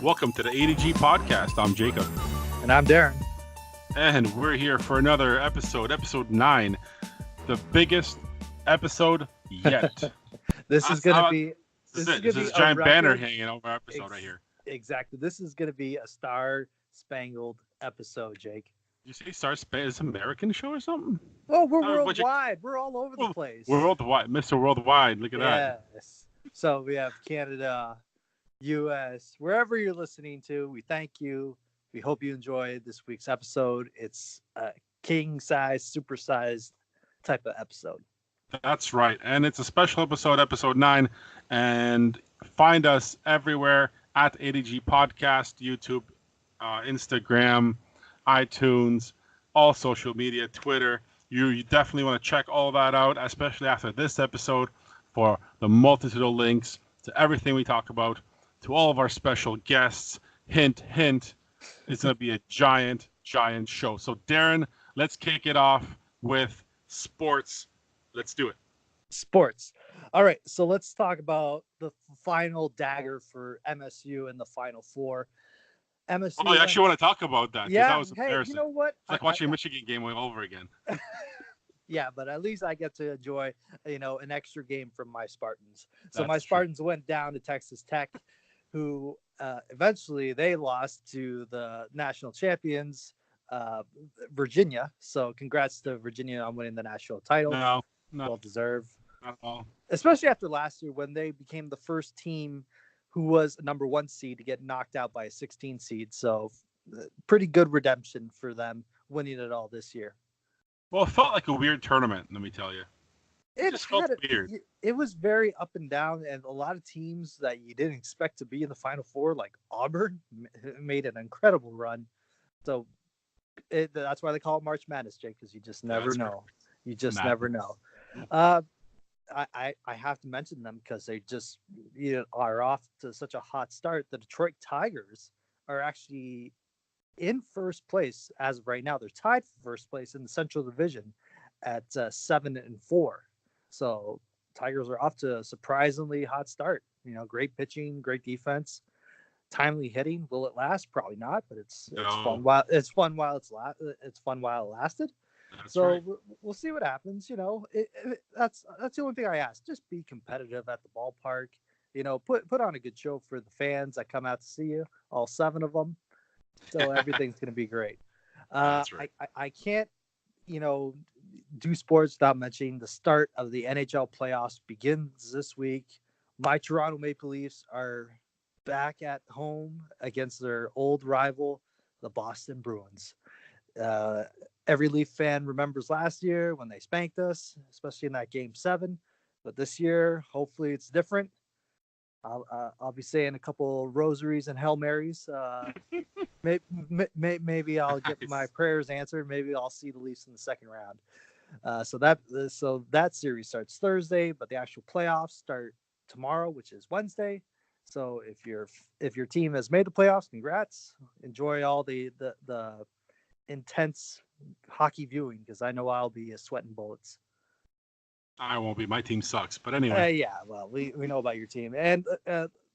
Welcome to the ADG podcast. I'm Jacob. And I'm Darren. And we're here for another episode 9, the biggest episode yet. This is going to be... This is a giant banner hanging over our episode right here. Exactly. This is going to be a star-spangled episode, Jake. You say star-spangled? Is it an American show or something? Oh, we're worldwide. We're all over the place. We're worldwide. Mr. Worldwide. Look at that. Yes. So we have Canada, U.S., wherever you're listening to, we thank you. We hope you enjoyed this week's episode. It's a king-size, super-sized type of episode. That's right. And it's a special episode 9. And find us everywhere at ADG Podcast, YouTube, Instagram, iTunes, all social media, Twitter. You definitely want to check all that out, especially after this episode, for the multitude of links to everything we talk about, to all of our special guests. Hint, hint, it's going to be a giant, giant show. So, Darren, let's kick it off with sports. Let's do it. Sports. All right, so let's talk about the final dagger for MSU in the Final Four. MSU. Oh, you actually want to talk about that? Yeah. That was embarrassing. You know what? It's like watching a Michigan game all over again. Yeah, but at least I get to enjoy, an extra game from my Spartans. So That's my true. Spartans went down to Texas Tech, who eventually they lost to the national champions, Virginia. So congrats to Virginia on winning the national title. No, Well deserved. not at all. Especially after last year when they became the first team who was a number 1 seed to get knocked out by a 16 seed. So pretty good redemption for them winning it all this year. Well, it felt like a weird tournament, let me tell you. It just felt weird. It was very up and down, and a lot of teams that you didn't expect to be in the Final Four, like Auburn, made an incredible run. So that's why they call it March Madness, Jake, because you just never know. You just never know. I have to mention them because they just are off to such a hot start. The Detroit Tigers are actually in first place as of right now. They're tied for first place in the Central Division at 7-4. So Tigers are off to a surprisingly hot start. Great pitching, great defense, timely hitting. Will it last? Probably not, but it's fun while it lasted. That's So right. we'll see what happens. That's the only thing I ask. Just be competitive at the ballpark. Put on a good show for the fans that come out to see you, all 7 of them. So everything's going to be great. That's right. I can't, do sports without mentioning the start of the NHL playoffs begins this week. My Toronto Maple Leafs are back at home against their old rival, the Boston Bruins. Every Leaf fan remembers last year when they spanked us, especially in that Game 7. But this year, hopefully it's different. I'll be saying a couple rosaries and Hail Marys. Maybe I'll get my prayers answered. Maybe I'll see the Leafs in the second round. So that series starts Thursday, but the actual playoffs start tomorrow, which is Wednesday. So if your team has made the playoffs, congrats. Enjoy all the intense hockey viewing, because I know I'll be sweating bullets. I won't be. My team sucks. But anyway. Yeah, well, we know about your team. And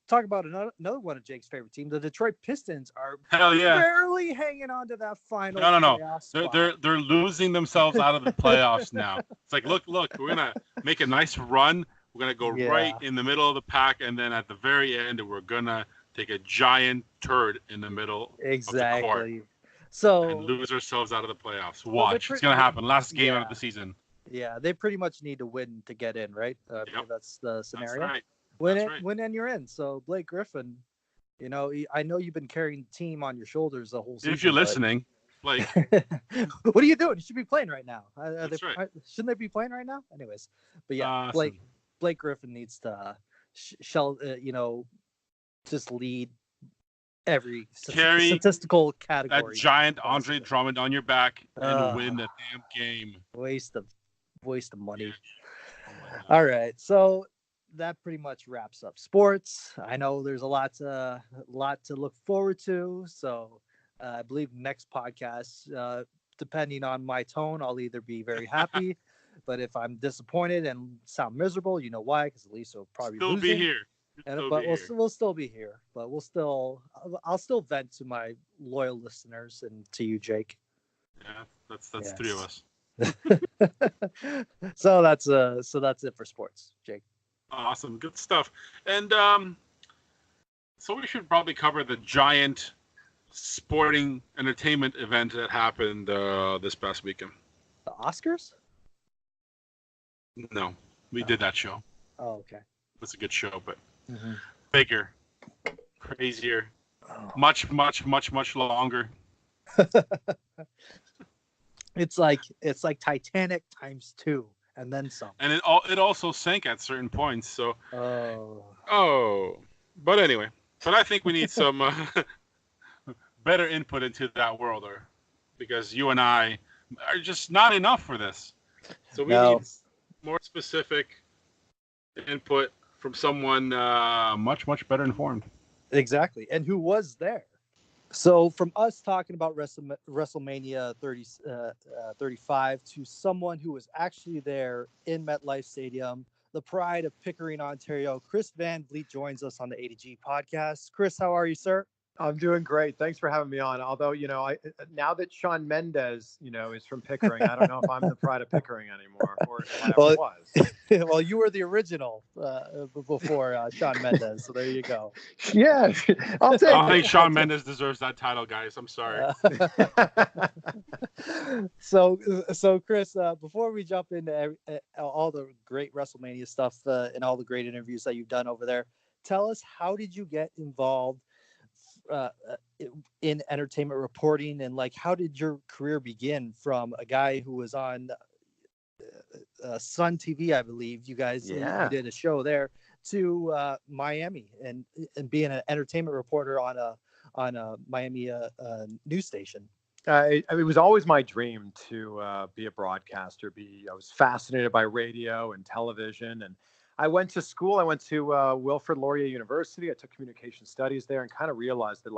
talk about another one of Jake's favorite teams. The Detroit Pistons are barely hanging on to that final. No. They're losing themselves out of the playoffs now. It's like, look, we're gonna make a nice run. We're gonna go right in the middle of the pack, and then at the very end, we're gonna take a giant turd in the middle of the court. So and lose ourselves out of the playoffs. Watch, it's gonna happen. Last game of the season. Yeah, they pretty much need to win to get in, right? Yep. That's the scenario. That's right. Win and you're in. So Blake Griffin, I know you've been carrying the team on your shoulders the whole season. If you're listening, Blake. What are you doing? You should be playing right now. That's right. Shouldn't they be playing right now? Anyways, but yeah, Awesome. Blake Griffin needs to, just lead every statistical category. That giant Andre Drummond on your back and win the damn game. Waste of money. All right, so that pretty much wraps up sports. I know there's a lot to look forward to. So I believe next podcast, depending on my tone, I'll either be very happy, but if I'm disappointed and sound miserable, you know why? Because at least will probably still be here. We'll still be here. But I'll still vent to my loyal listeners and to you, Jake. Yeah, that's three of us. So that's it for sports, Jake. Awesome, good stuff. And so we should probably cover the giant sporting entertainment event that happened this past weekend. The Oscars? No, we did that show. Oh, okay. It's a good show, but bigger, crazier, much longer. It's like Titanic ×2 and then some. And it also sank at certain points. So. But anyway, I think we need some better input into that world, because you and I are just not enough for this. So we need more specific input from someone much better informed. Exactly, and who was there. So from us talking about WrestleMania 35 to someone who was actually there in MetLife Stadium, the pride of Pickering, Ontario, Chris Van Vliet joins us on the ADG podcast. Chris, how are you, sir? I'm doing great. Thanks for having me on. Although, now that Shawn Mendes, is from Pickering, I don't know if I'm the pride of Pickering anymore, or if I ever was. Well, you were the original before Shawn Mendes, so there you go. Yeah, I'll take it. I think Shawn Mendes deserves that title, guys. I'm sorry. So Chris, before we jump into all the great WrestleMania stuff and all the great interviews that you've done over there, tell us, how did you get involved in entertainment reporting, and how did your career begin from a guy who was on Sun TV, I believe you guys you did a show there, to Miami and being an entertainment reporter on a Miami news station? It was always my dream to be a broadcaster. I was fascinated by radio and television, and I went to school. I went to Wilfrid Laurier University. I took communication studies there and kind of realized that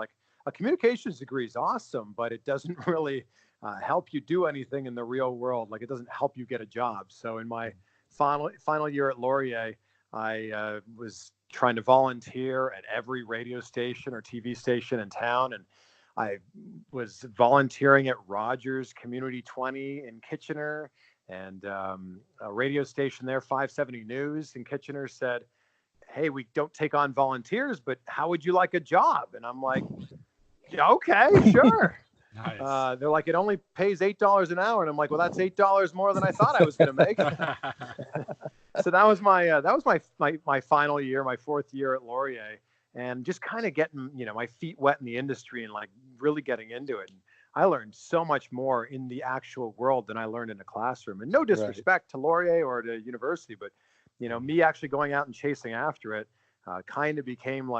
a communications degree is awesome, but it doesn't really help you do anything in the real world. It doesn't help you get a job. So in my final year at Laurier, I was trying to volunteer at every radio station or TV station in town. And I was volunteering at Rogers Community 20 in Kitchener. And a radio station there, 570 News in Kitchener, said, "Hey, we don't take on volunteers, but how would you like a job?" And I'm like, "Yeah, okay, sure." Nice. They're like, "It only pays $8 an hour," and I'm like, "Well, that's $8 more than I thought I was going to make." So that was my final year, my fourth year at Laurier, and just kind of getting my feet wet in the industry and really getting into it. And I learned so much more in the actual world than I learned in a classroom. And no disrespect to Laurier or to university, but me actually going out and chasing after it kind of became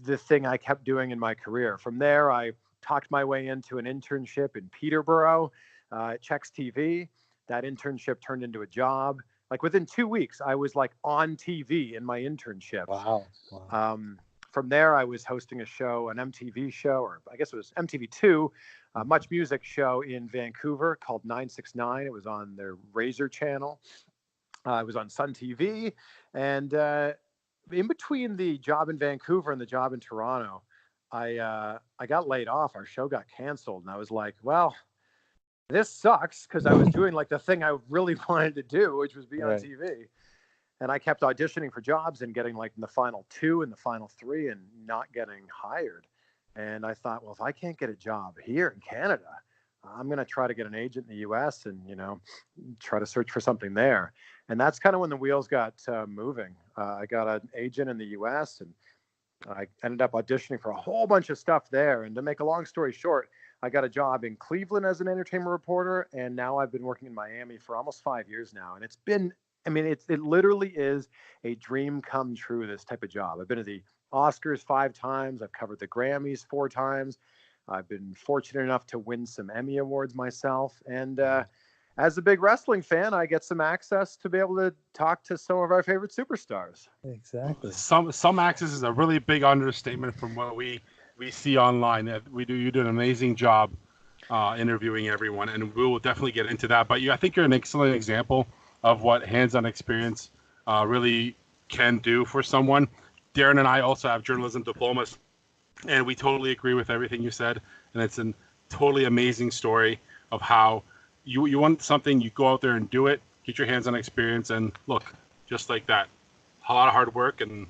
the thing I kept doing in my career. From there, I talked my way into an internship in Peterborough at Chex TV. That internship turned into a job. Within 2 weeks, I was on TV in my internship. Wow. From there, I was hosting a show, an MTV show, or I guess it was MTV2, a Much Music show in Vancouver called 969. It was on their Razor channel. I was on Sun TV. And in between the job in Vancouver and the job in Toronto, I got laid off. Our show got canceled. And I was like, well, this sucks, because I was doing the thing I really wanted to do, which was be on TV. And I kept auditioning for jobs and getting in the final 2 and the final 3 and not getting hired. And I thought, well, if I can't get a job here in Canada, I'm going to try to get an agent in the US and, try to search for something there. And that's kind of when the wheels got moving. I got an agent in the US, and I ended up auditioning for a whole bunch of stuff there. And to make a long story short, I got a job in Cleveland as an entertainment reporter. And now I've been working in Miami for almost 5 years now. And it's been, it literally is a dream come true, this type of job. I've been to the Oscars 5 times. I've covered the Grammys 4 times. I've been fortunate enough to win some Emmy Awards myself. And as a big wrestling fan, I get some access to be able to talk to some of our favorite superstars. Exactly. Some access is a really big understatement from what we see online. You do an amazing job interviewing everyone, and we will definitely get into that. But I think you're an excellent example of what hands-on experience really can do for someone. Darren and I also have journalism diplomas, and we totally agree with everything you said. And it's a totally amazing story of how you want something, you go out there and do it, get your hands on experience, and look, just like that, a lot of hard work, and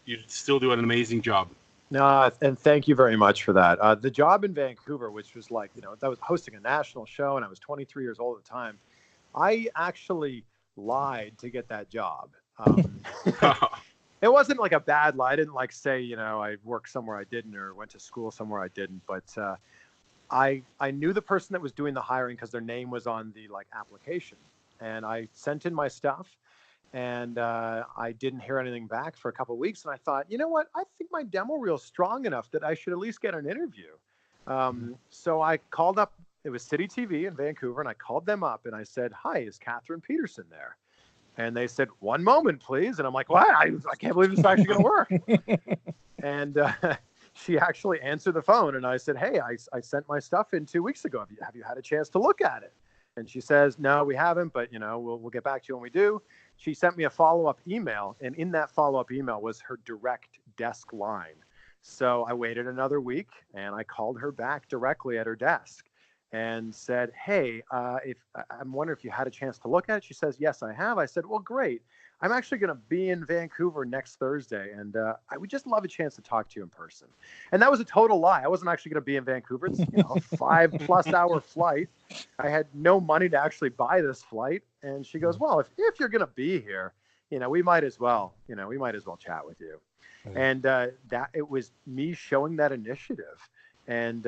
you still do an amazing job. No, and thank you very much for that. The job in Vancouver, which was like, that was hosting a national show, and I was 23 years old at the time. I actually lied to get that job. It wasn't like a bad lie. I didn't like say, I worked somewhere I didn't or went to school somewhere I didn't. But I knew the person that was doing the hiring because their name was on the application. And I sent in my stuff, and I didn't hear anything back for a couple of weeks. And I thought, you know what? I think my demo reel's strong enough that I should at least get an interview. So I called up. It was City TV in Vancouver, and I called them up and I said, "Hi, is Catherine Peterson there?" And they said, "1 moment, please." And I'm like, "What? I can't believe this is actually going to work." And she actually answered the phone, and I said, "Hey, I sent my stuff in 2 weeks ago. Have you had a chance to look at it?" And she says, "No, we haven't, but we'll get back to you when we do." She sent me a follow-up email, and in that follow-up email was her direct desk line. So I waited another week, and I called her back directly at her desk and said, "Hey, I'm wondering if you had a chance to look at it." She says, "Yes, I have." I said, "Well, great. I'm actually going to be in Vancouver next Thursday, and I would just love a chance to talk to you in person." And that was a total lie. I wasn't actually going to be in Vancouver. It's a 5+ hour flight. I had no money to actually buy this flight. And she goes, "Well, if you're going to be here, we might as well chat with you." And that it was me showing that initiative. And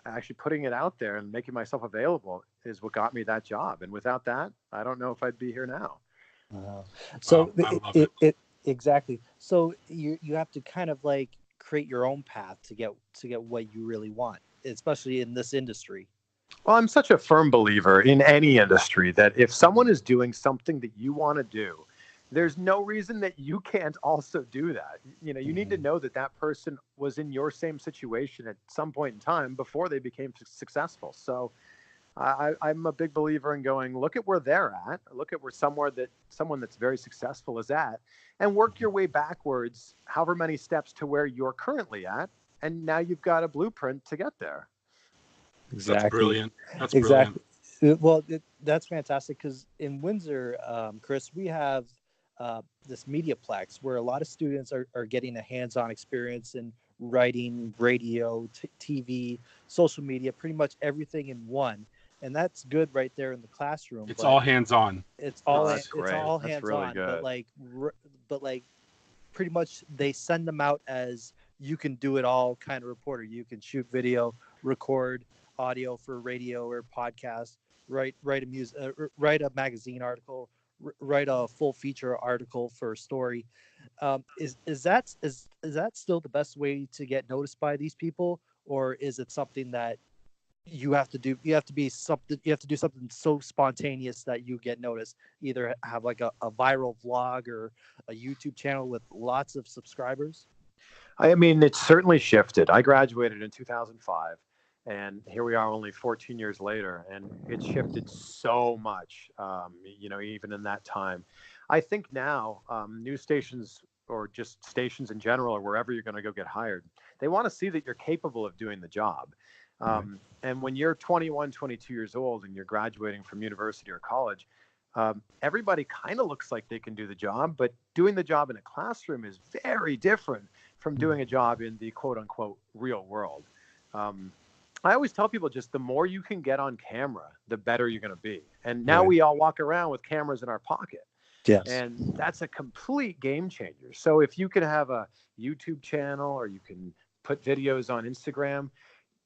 actually putting it out there and making myself available is what got me that job. And without that, I don't know if I'd be here now. So it exactly. So you have to kind of create your own path to get what you really want, especially in this industry. Well, I'm such a firm believer in any industry that if someone is doing something that you want to do, there's no reason that you can't also do that. You need to know that person was in your same situation at some point in time before they became successful. So I'm a big believer in going, look at where they're at, look at where someone that's very successful is at, and work your way backwards, however many steps to where you're currently at. And now you've got a blueprint to get there. Exactly. That's brilliant. That's exactly. Brilliant. Well, that's fantastic because in Windsor, Chris, we have this Mediaplex where a lot of students are getting a hands-on experience in writing, radio, TV, social media, pretty much everything in one. And that's good right there in the classroom. It's all hands-on. It's all hands-on. Really but pretty much they send them out as you can do it all kind of reporter. You can shoot video, record audio for radio or podcast, write a magazine article, write a full feature article for a story. Is that still the best way to get noticed by these people, or is it something that you have to do? You have to do something so spontaneous that you get noticed. Either have a viral vlog or a YouTube channel with lots of subscribers. I mean, it's certainly shifted. I graduated in 2005. And here we are only 14 years later, and it's shifted so much, even in that time. I think now news stations or just stations in general or wherever you're going to go get hired, they want to see that you're capable of doing the job. And when you're 21, 22 years old and you're graduating from university or college, everybody kind of looks like they can do the job, but doing the job in a classroom is very different from doing a job in the quote unquote real world. I always tell people just the more you can get on camera, the better you're going to be. And now we all walk around with cameras in our pocket. Yes. And that's a complete game changer. So if you can have a YouTube channel or you can put videos on Instagram,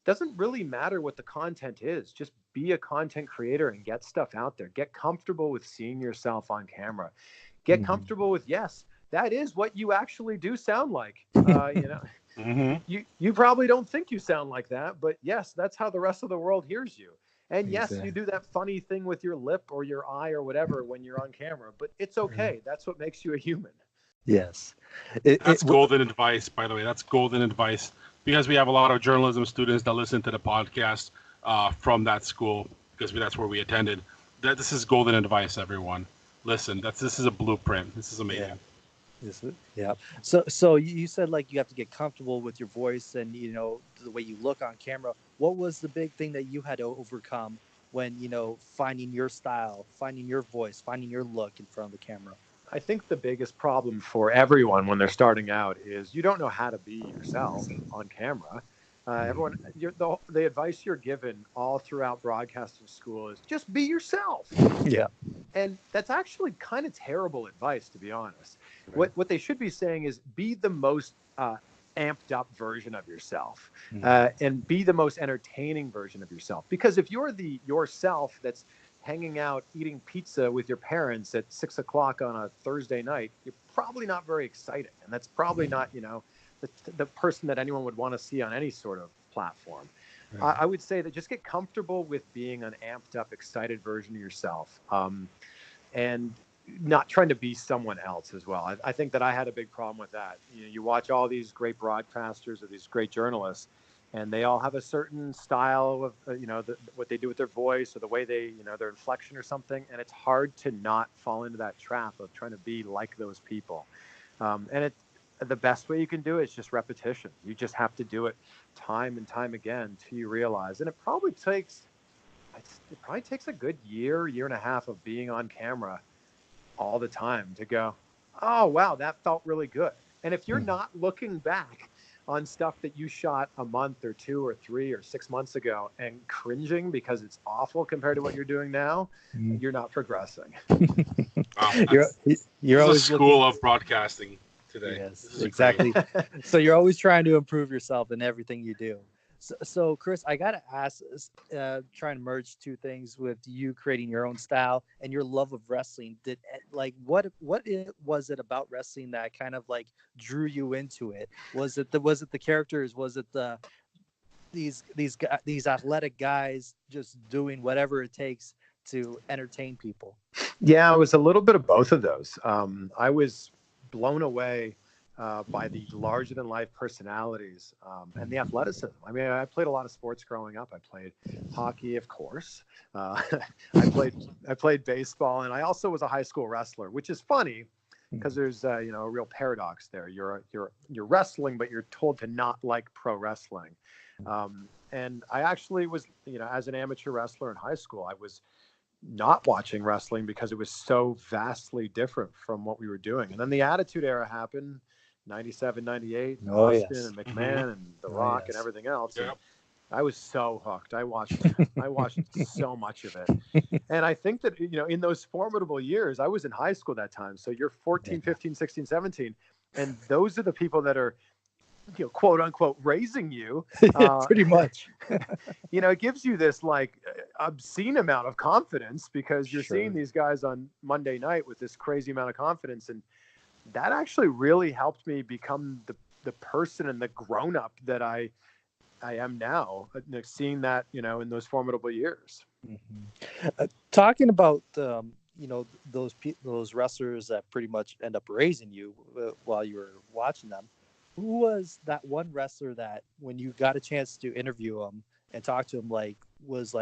doesn't really matter what the content is. Just be a content creator and get stuff out there. Get comfortable with seeing yourself on camera. Get comfortable with, yes, that is what you actually do sound like. You probably don't think you sound like that, but yes, that's how the rest of the world hears you. And yes, you do that funny thing with your lip or your eye or whatever when you're on camera, but it's okay. That's what makes you a human. Yes. That's golden advice, by the way. That's golden advice, because we have a lot of journalism students that listen to the podcast from that school, because that's where we attended. This is golden advice, everyone. Listen, this is a blueprint. This is amazing. Yes, yeah. So you said like you have to get comfortable with your voice and the way you look on camera. What was the big thing that you had to overcome when finding your style, finding your voice, finding your look in front of the camera? I think the biggest problem for everyone when they're starting out is you don't know how to be yourself on camera. Everyone, the advice you're given all throughout broadcasting school is just be yourself. Yeah. And that's actually kind of terrible advice, to be honest. Right. What they should be saying is be the most amped up version of yourself, and be the most entertaining version of yourself. Because if you're the yourself that's hanging out eating pizza with your parents at 6 o'clock on a Thursday night, you're probably not very exciting, and that's probably not the person that anyone would want to see on any sort of platform. Right. I would say that just get comfortable with being an amped up, excited version of yourself, and not trying to be someone else as well. I think that I had a big problem with that. You watch all these great broadcasters or these great journalists, and they all have a certain style of, what they do with their voice or the way they, their inflection or something. And it's hard to not fall into that trap of trying to be like those people. The best way you can do it is just repetition. You just have to do it time and time again till you realize. And it probably takes a good year and a half of being on camera all the time to go, oh, wow, that felt really good. And if you're not looking back on stuff that you shot a month or 2 or 3 or 6 months ago and cringing because it's awful compared to what you're doing now, you're not progressing. You're always a school of broadcasting today. Yes, exactly. So you're always trying to improve yourself in everything you do. So Chris, I gotta ask, trying to merge two things with you creating your own style and your love of wrestling. What was it about wrestling that kind of like drew you into it? Was it the characters? Was it these athletic guys just doing whatever it takes to entertain people? Yeah, it was a little bit of both of those. I was blown away by the larger-than-life personalities and the athleticism. I mean, I played a lot of sports growing up. I played hockey, of course. I played baseball, and I also was a high school wrestler, which is funny because there's a real paradox there. You're wrestling, but you're told to not like pro wrestling. And I actually was, as an amateur wrestler in high school, I was not watching wrestling because it was so vastly different from what we were doing. And then the Attitude Era happened. 97, 98, Austin and McMahon and The Rock and everything else. Yep. And I was so hooked. I watched so much of it. And I think that, in those formidable years, I was in high school that time. So you're 14, 15, 16, 17. And those are the people that are, quote unquote, raising you. Pretty much. It gives you this like obscene amount of confidence because you're seeing these guys on Monday night with this crazy amount of confidence. And that actually really helped me become the person and the grown-up that I am now, seeing that, in those formidable years. Talking about, those wrestlers that pretty much end up raising you while you were watching them, who was that one wrestler that when you got a chance to interview him and talk to him, was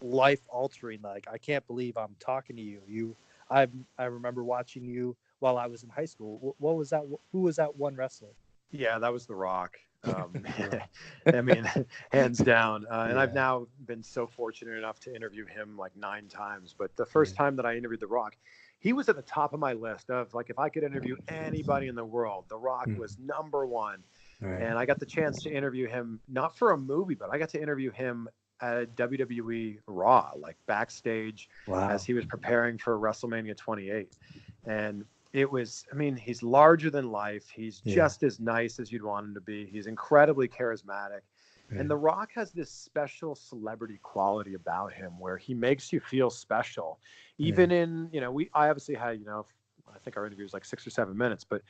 life-altering? Like, I can't believe I'm talking to you. I remember watching you while I was in high school. What was that? Who was that one wrestler? Yeah, that was The Rock. I mean, hands down. And I've now been so fortunate enough to interview him like 9 times. But the first time that I interviewed The Rock, he was at the top of my list of like, if I could interview anybody in the world, The Rock was number one. Right. And I got the chance to interview him, not for a movie, but I got to interview him at WWE Raw, like backstage as he was preparing for WrestleMania 28. And it was, he's larger than life. He's just as nice as you'd want him to be. He's incredibly charismatic. Yeah. And The Rock has this special celebrity quality about him where he makes you feel special. Even in, I obviously had, I think our interview was like 6 or 7 minutes, but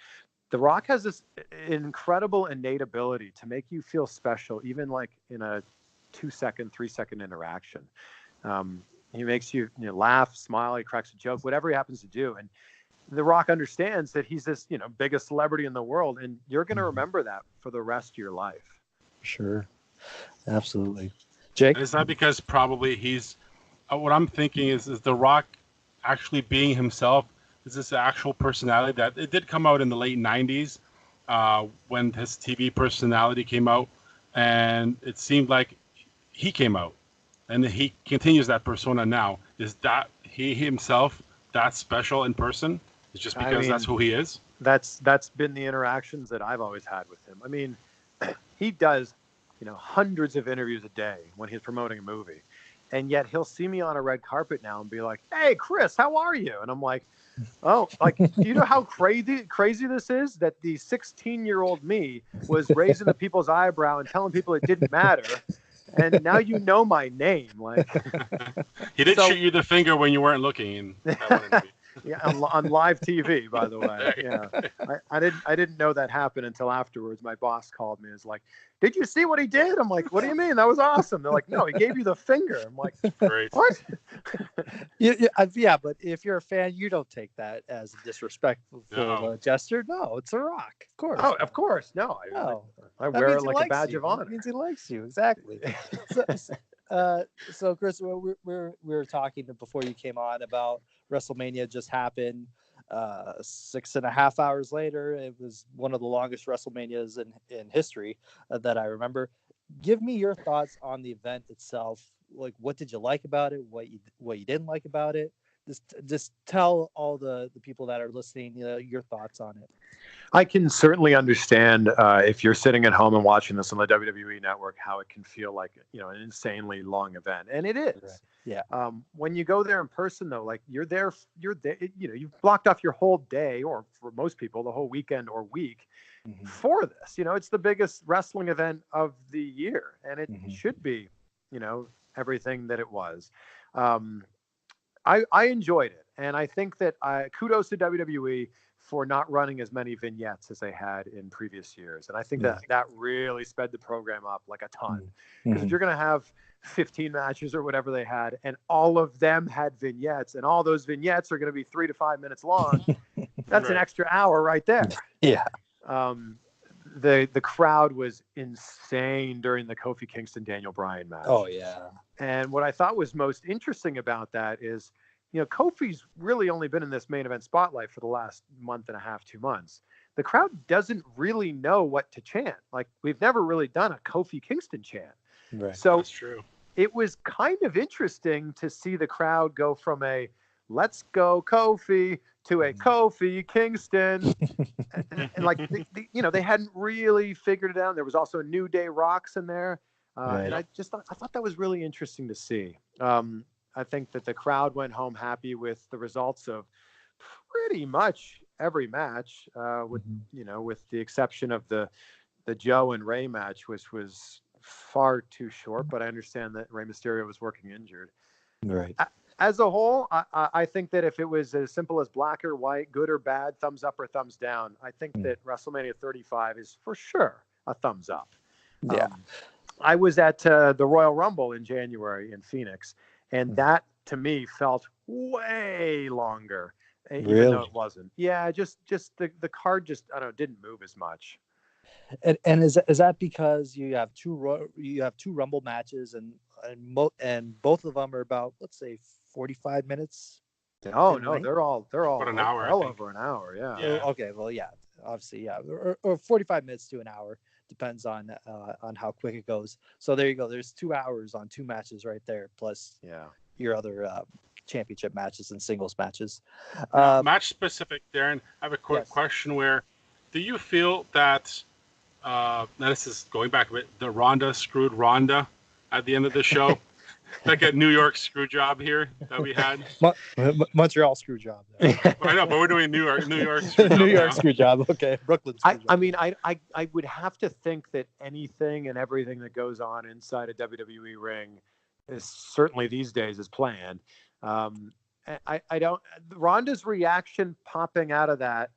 The Rock has this incredible innate ability to make you feel special, even like in a 2-second, 3-second interaction. He makes you, laugh, smile, he cracks a joke, whatever he happens to do. And The Rock understands that he's this, biggest celebrity in the world, and you're going to remember that for the rest of your life. Sure. Absolutely. Jake? Is that because probably he's, what I'm thinking is The Rock actually being himself is this actual personality that it did come out in the late 90s when his TV personality came out, and it seemed like he came out, and he continues that persona now. Is that he himself that special in person? It's just because that's who he is? That's been the interactions that I've always had with him. I mean, he does, hundreds of interviews a day when he's promoting a movie. And yet he'll see me on a red carpet now and be like, "Hey, Chris, how are you?" And I'm like, "Oh, like, do you know how crazy this is? That the 16-year-old me was raising the people's eyebrow and telling people it didn't matter. And now you know my name." Like, he did shoot you the finger when you weren't looking. Yeah, on live TV, by the way. Yeah, I didn't know that happened until afterwards. My boss called me and was like, "Did you see what he did?" I'm like, "What do you mean? That was awesome." They're like, "No, he gave you the finger." I'm like, "Great." What? Yeah, but if you're a fan, you don't take that as a disrespectful gesture. No, it's a rock, of course. Oh, of course. No, I wear it like a badge of honor. It means he likes you, exactly. So Chris, we were talking before you came on about WrestleMania just happened. 6.5 hours later, it was one of the longest WrestleManias in history that I remember. Give me your thoughts on the event itself. Like, what did you like about it? What you didn't like about it? Just tell all the people that are listening, your thoughts on it. I can certainly understand if you're sitting at home and watching this on the WWE Network, how it can feel like an insanely long event, and it is. Right. Yeah. When you go there in person, though, like you're there. You've blocked off your whole day, or for most people, the whole weekend or week for this. It's the biggest wrestling event of the year, and it should be, everything that it was. I enjoyed it, and I think that kudos to WWE for not running as many vignettes as they had in previous years. And I think that really sped the program up like a ton. Because if you're going to have 15 matches or whatever they had, and all of them had vignettes, and all those vignettes are going to be 3 to 5 minutes long, that's an extra hour right there. Yeah. The crowd was insane during the Kofi Kingston Daniel Bryan match. Oh yeah. And what I thought was most interesting about that is, Kofi's really only been in this main event spotlight for the last month and a half, 2 months. The crowd doesn't really know what to chant. Like, we've never really done a Kofi Kingston chant. Right. So that's true. It was kind of interesting to see the crowd go from a "Let's go Kofi" to a "Kofi Kingston," and like they hadn't really figured it out. There was also New Day Rocks in there, and I thought that was really interesting to see. I think that the crowd went home happy with the results of pretty much every match, with the exception of the Joe and Ray match, which was far too short. But I understand that Rey Mysterio was working injured. Right. As a whole, I think that if it was as simple as black or white, good or bad, thumbs up or thumbs down, I think that WrestleMania 35 is for sure a thumbs up. Yeah. I was at the Royal Rumble in January in Phoenix, and that to me felt way longer, even though it wasn't. Yeah, just the card just didn't move as much. And is that because you have two Rumble matches and both of them are about, let's say, 45 minutes? Oh no, they're all about an hour. Well over an hour. Yeah. Okay. Well, yeah. Obviously, yeah, or 45 minutes to an hour. Depends on how quick it goes. So there you go. There's 2 hours on 2 matches right there, plus your other championship matches and singles matches. Match specific, Darren. I have a quick question. Where do you feel that? Now this is going back a bit. The Ronda screwed Ronda at the end of the show. Like a New York screw job here that we had. Montreal screw job. I know, but we're doing New York screw job. New York screw job. Okay, Brooklyn. Screw job. I mean, I would have to think that anything and everything that goes on inside a WWE ring is certainly these days is planned. I don't. Ronda's reaction popping out of that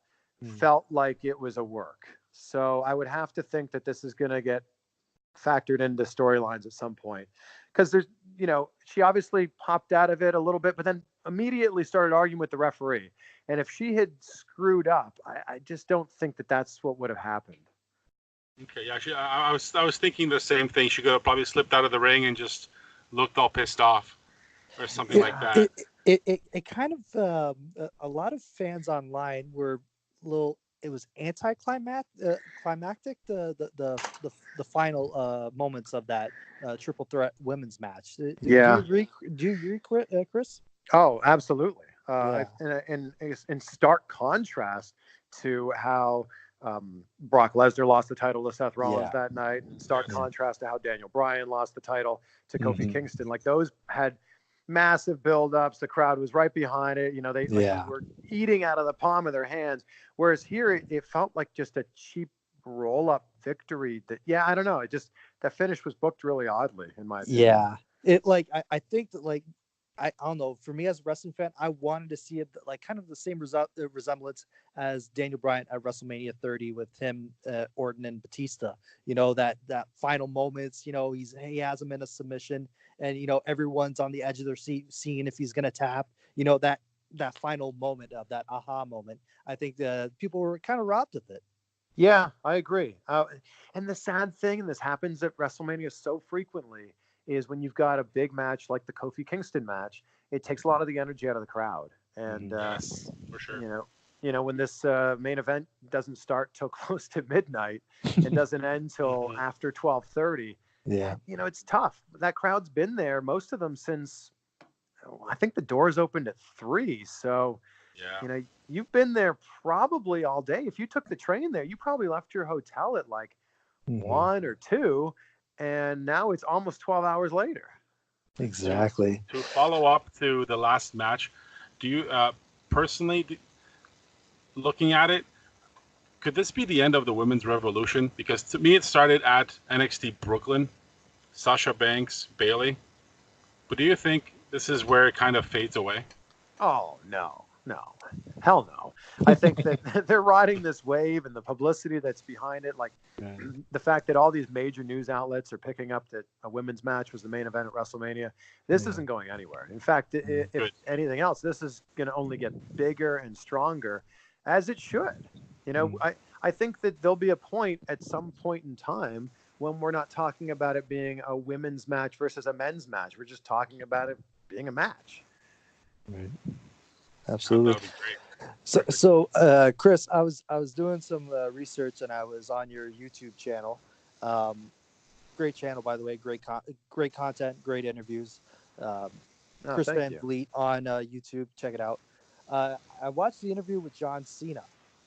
felt like it was a work. So I would have to think that this is going to get factored into storylines at some point, because there's, she obviously popped out of it a little bit, but then immediately started arguing with the referee. And if she had screwed up, I just don't think that that's what would have happened. Okay, yeah, I was thinking the same thing. She could have probably slipped out of the ring and just looked all pissed off or something like that. it kind of a lot of fans online were little. It was climactic the final moments of that triple threat women's match. Do you agree? Do you agree, Chris? Oh, absolutely. Yeah. In stark contrast to how Brock Lesnar lost the title to Seth Rollins that night, and stark contrast to how Daniel Bryan lost the title to Kofi Kingston. Like, those had massive build-ups. The crowd was right behind it. You know, they were eating out of the palm of their hands. Whereas here, it felt like just a cheap roll-up victory. That, I don't know. That finish was booked really oddly, in my opinion. Yeah, it like I think that like I don't know. For me as a wrestling fan, I wanted to see it like kind of the same resemblance as Daniel Bryan at WrestleMania 30 with him, Orton and Batista. You know, that final moments. You know, he has him in a submission, and you know everyone's on the edge of their seat, seeing if he's gonna tap. You know, that final moment of that aha moment. I think the people were kind of robbed of it. Yeah, I agree. And the sad thing, and this happens at WrestleMania so frequently, is when you've got a big match like the Kofi Kingston match, it takes a lot of the energy out of the crowd. And yes, for sure. You know, when this main event doesn't start till close to midnight and doesn't end till after 12:30, you know, it's tough. That crowd's been there, most of them, since I think the doors opened at 3. So, you know, you've been there probably all day. If you took the train there, you probably left your hotel at like 1 or 2. And now it's almost 12 hours later. Exactly. To follow up to the last match, do you personally, looking at it, could this be the end of the women's revolution? Because to me, it started at NXT Brooklyn, Sasha Banks, Bayley. But do you think this is where it kind of fades away? Oh, no. Hell no. I think that they're riding this wave, and the publicity that's behind it, like the fact that all these major news outlets are picking up that a women's match was the main event at WrestleMania. This isn't going anywhere. In fact, if anything else, this is going to only get bigger and stronger, as it should. You know, I think that there'll be a point at some point in time when we're not talking about it being a women's match versus a men's match. We're just talking about it being a match. Right. Absolutely. That would be great. So, Chris, I was doing some research, and I was on your YouTube channel. Great channel, by the way. Great content, great interviews. Chris Van Vliet on YouTube. Check it out. I watched the interview with John Cena,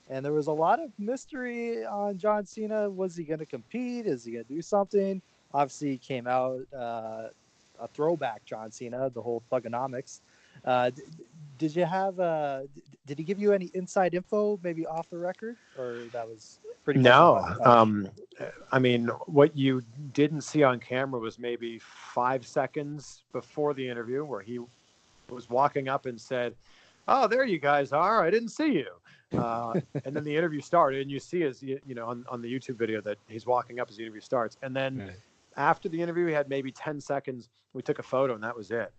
and there was a lot of mystery on John Cena. Was he going to compete? Is he going to do something? Obviously, he came out a throwback John Cena, the whole Thugonomics. Did you have did he give you any inside info, maybe off the record, or that was pretty much I mean, what you didn't see on camera was maybe 5 seconds before the interview, where he was walking up and said, "Oh, there you guys are. I didn't see you." And then the interview started, and you see on the YouTube video that he's walking up as the interview starts, and then after the interview, he had maybe 10 seconds. We took a photo, and that was it.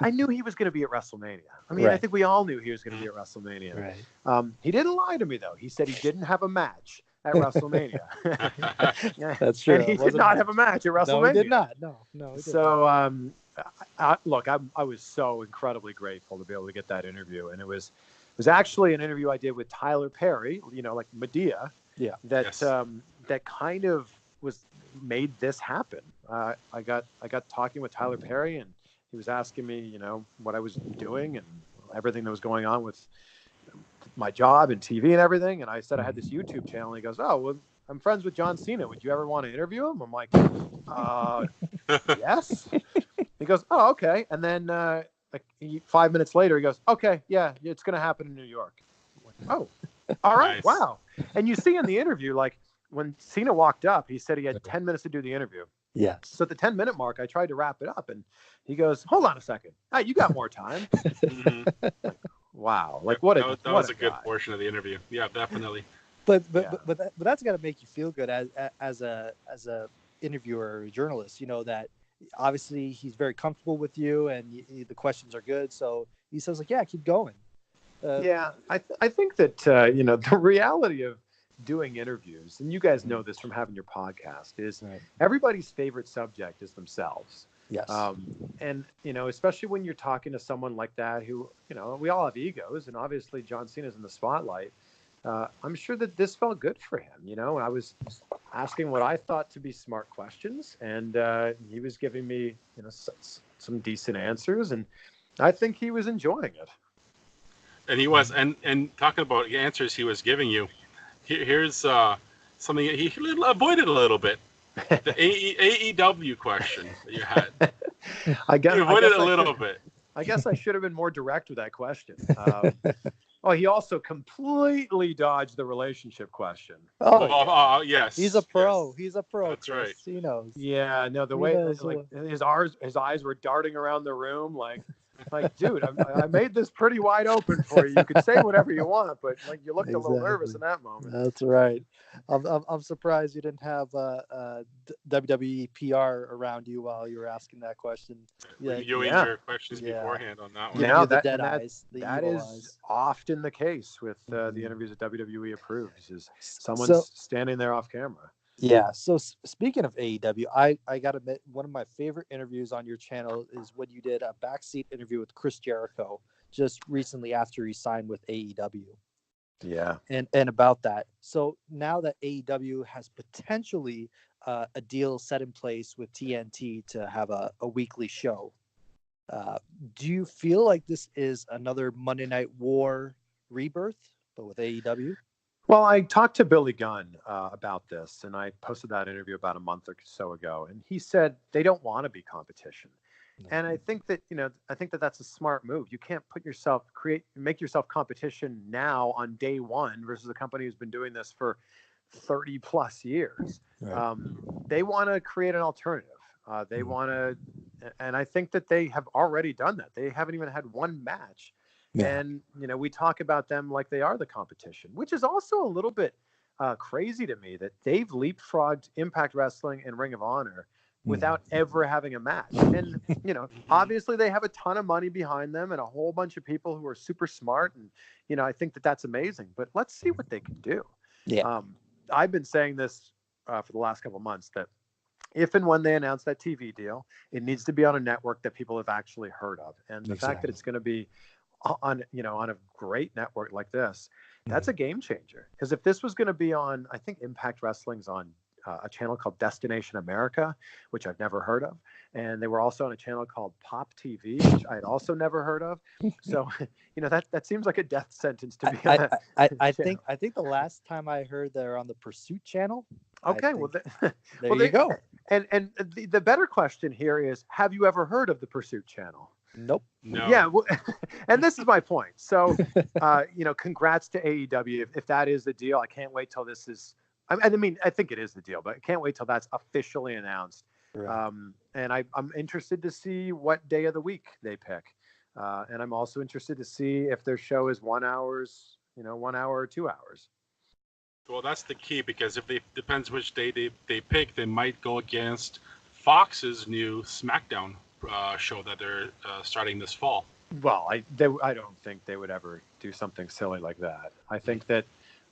I knew he was going to be at WrestleMania. I mean, I think we all knew he was going to be at WrestleMania. Right. He didn't lie to me, though. He said he didn't have a match at WrestleMania. That's true. And he did not have a match at WrestleMania. No, he did not. No, he did so, look, I was so incredibly grateful to be able to get that interview. And it was actually an interview I did with Tyler Perry, you know, like Medea. Yeah. That kind of made this happen. I got talking with Tyler Perry, and he was asking me, you know, what I was doing and everything that was going on with my job and TV and everything. And I said I had this YouTube channel. And he goes, "Oh, well, I'm friends with John Cena. Would you ever want to interview him?" I'm like, yes. He goes, "Oh, okay." And then 5 minutes later, he goes, "Okay, yeah, it's going to happen in New York." I'm like, "Oh, all right, Nice. wow." And you see in the interview, like when Cena walked up, he said he had 10 minutes to do the interview. Yes. So at the 10-minute mark, I tried to wrap it up, and he goes, "Hold on a second. You got more time." Wow. Like that was a good portion of the interview. Yeah, definitely. But that's got to make you feel good as a interviewer or a journalist. You know that obviously he's very comfortable with you, and the questions are good. So he says like, "Yeah, keep going." I think that the reality of doing interviews, and you guys know this from having your podcast, is everybody's favorite subject is themselves. Yes. And, especially when you're talking to someone like that who, we all have egos, and obviously John Cena's in the spotlight. I'm sure that this felt good for him, and I was asking what I thought to be smart questions, and he was giving me, some decent answers, and I think he was enjoying it. And he was, and talking about the answers he was giving you, here's something he avoided a little bit. The AEW question that you had. I guess he avoided it a little bit. I guess I should have been more direct with that question. He also completely dodged the relationship question. Yes. He's a pro. Yes. He's a pro. That's Chris. right. He knows. Yeah, no, the way his eyes were darting around the room, like, dude, I made this pretty wide open for you. You could say whatever you want, but you looked a little nervous in that moment. That's right. I'm surprised you didn't have WWE PR around you while you were asking that question. Reviewing your questions beforehand on that one. Yeah, that is often the case with the interviews that WWE approves. Is someone's standing there off camera. Yeah. So speaking of AEW, I got to admit, one of my favorite interviews on your channel is when you did a backseat interview with Chris Jericho just recently after he signed with AEW. Yeah. And about that. So now that AEW has potentially a deal set in place with TNT to have a weekly show, do you feel like this is another Monday Night War rebirth, but with AEW? Well, I talked to Billy Gunn about this, and I posted that interview about a month or so ago, and he said they don't want to be competition. And I think that, that's a smart move. You can't make yourself competition now on day one versus a company who's been doing this for 30 plus years. Right. They want to create an alternative. They want to, and I think that they have already done that. They haven't even had one match. Yeah. And, we talk about them like they are the competition, which is also a little bit crazy to me that they've leapfrogged Impact Wrestling and Ring of Honor without ever having a match. And, obviously they have a ton of money behind them and a whole bunch of people who are super smart. And, I think that that's amazing, but let's see what they can do. Yeah. I've been saying this for the last couple of months that if and when they announce that TV deal, it needs to be on a network that people have actually heard of. And the fact that it's going to be on a great network like this, that's a game changer. Because if this was going to be on, I think Impact Wrestling's on a channel called Destination America, which I've never heard of. And they were also on a channel called Pop TV, which I had also never heard of. So, that seems like a death sentence to me. I think the last time I heard they're on the Pursuit channel. Okay, there you go. And the better question here is, have you ever heard of the Pursuit channel? Nope. No. Yeah, and this is my point. So, congrats to AEW if that is the deal. I can't wait till this is. I mean, I think it is the deal, but I can't wait till that's officially announced. Right. And I'm interested to see what day of the week they pick, and I'm also interested to see if their show is 1 hour, 1 hour or 2 hours. Well, that's the key, because if depends which day they pick, they might go against Fox's new SmackDown show that they're starting this fall. Well, I don't think they would ever do something silly like that. I think that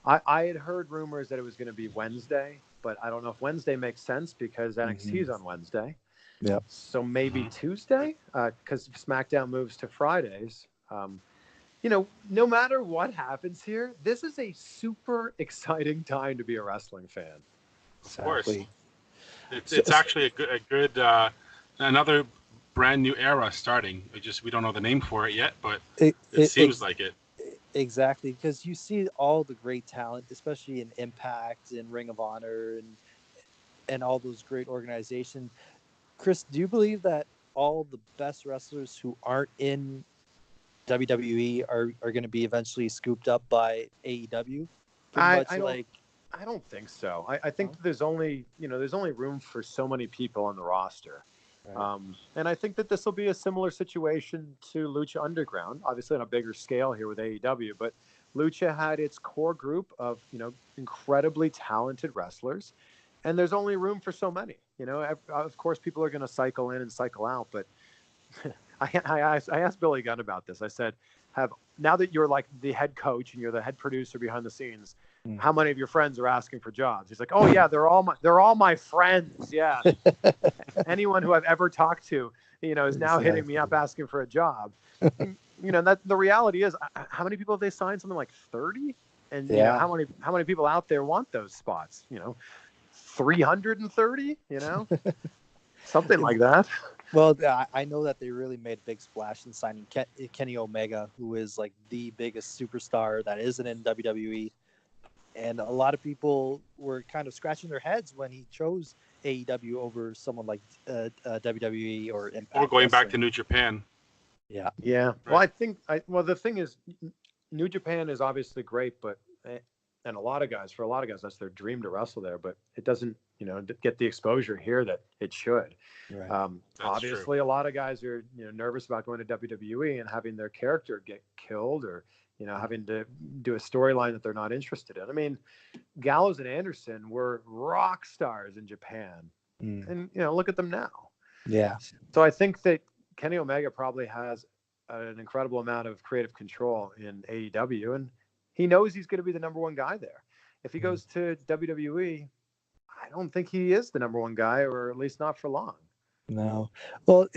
I had heard rumors that it was going to be Wednesday, but I don't know if Wednesday makes sense because NXT is on Wednesday. Yep. So maybe Tuesday, because SmackDown moves to Fridays. No matter what happens here, this is a super exciting time to be a wrestling fan. Of course. It's actually a good another brand new era starting. We don't know the name for it yet, but it seems like it. Exactly, because you see all the great talent, especially in Impact and Ring of Honor and all those great organizations. Chris, do you believe that all the best wrestlers who aren't in WWE are going to be eventually scooped up by AEW? I don't think so. I think there's only room for so many people on the roster. Right. And I think that this will be a similar situation to Lucha Underground, obviously on a bigger scale here with AEW, but Lucha had its core group of, incredibly talented wrestlers, and there's only room for so many. Of course, people are going to cycle in and cycle out, but I asked Billy Gunn about this. I said, now that you're like the head coach and you're the head producer behind the scenes, how many of your friends are asking for jobs? He's like, oh yeah, they're all my friends. Yeah. Anyone who I've ever talked to, is now hitting me up asking for a job. And, that the reality is, how many people have they signed? Something like 30? And how many people out there want those spots? 330, something like that. Well, I know that they really made a big splash in signing Kenny Omega, who is like the biggest superstar that isn't in WWE. And a lot of people were kind of scratching their heads when he chose AEW over someone like WWE or Impact. Or going back to New Japan. Yeah. Yeah. Right. Well, the thing is, New Japan is obviously great, but and for a lot of guys, that's their dream to wrestle there, but it doesn't, get the exposure here that it should. Right. Obviously, a lot of guys are, nervous about going to WWE and having their character get killed or, having to do a storyline that they're not interested in. I mean, Gallows and Anderson were rock stars in Japan, and look at them now. Yeah. So I think that Kenny Omega probably has an incredible amount of creative control in AEW, and he knows he's going to be the number one guy there. If he goes to WWE, I don't think he is the number one guy, or at least not for long. No. Well,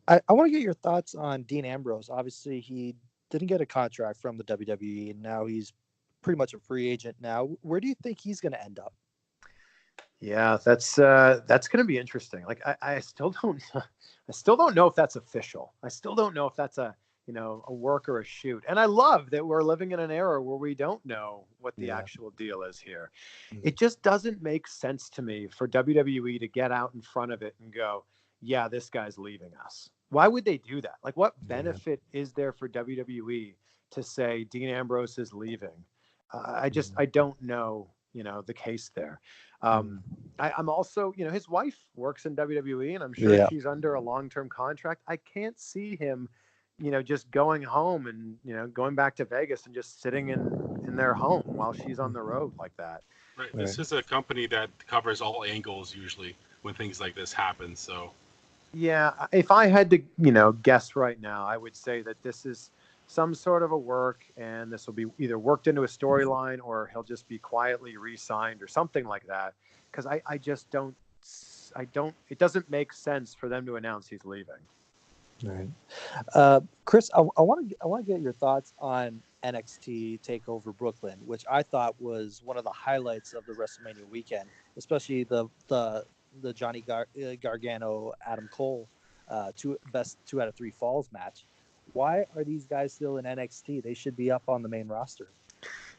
I want to get your thoughts on Dean Ambrose. Obviously, he didn't get a contract from the WWE, and now he's pretty much a free agent now. Where do you think he's going to end up? Yeah, that's going to be interesting. Like, I still don't know if that's official. I still don't know if that's a work or a shoot. And I love that we're living in an era where we don't know what the actual deal is here. It just doesn't make sense to me for WWE to get out in front of it and go, yeah, this guy's leaving us. Why would they do that? Like, what benefit is there for WWE to say Dean Ambrose is leaving? I don't know, the case there. I'm also, his wife works in WWE, and I'm sure she's under a long-term contract. I can't see him, just going home and, going back to Vegas and just sitting in their home while she's on the road like that. Right. This is a company that covers all angles usually when things like this happen. So, yeah, if I had to, guess right now, I would say that this is some sort of a work, and this will be either worked into a storyline or he'll just be quietly re-signed or something like that. Because I just don't, it doesn't make sense for them to announce he's leaving. Right. Chris, I want to get your thoughts on NXT TakeOver Brooklyn, which I thought was one of the highlights of the WrestleMania weekend, especially the Johnny Gargano Adam Cole best 2 out of 3 falls match. Why are these guys still in NXT? They should be up on the main roster.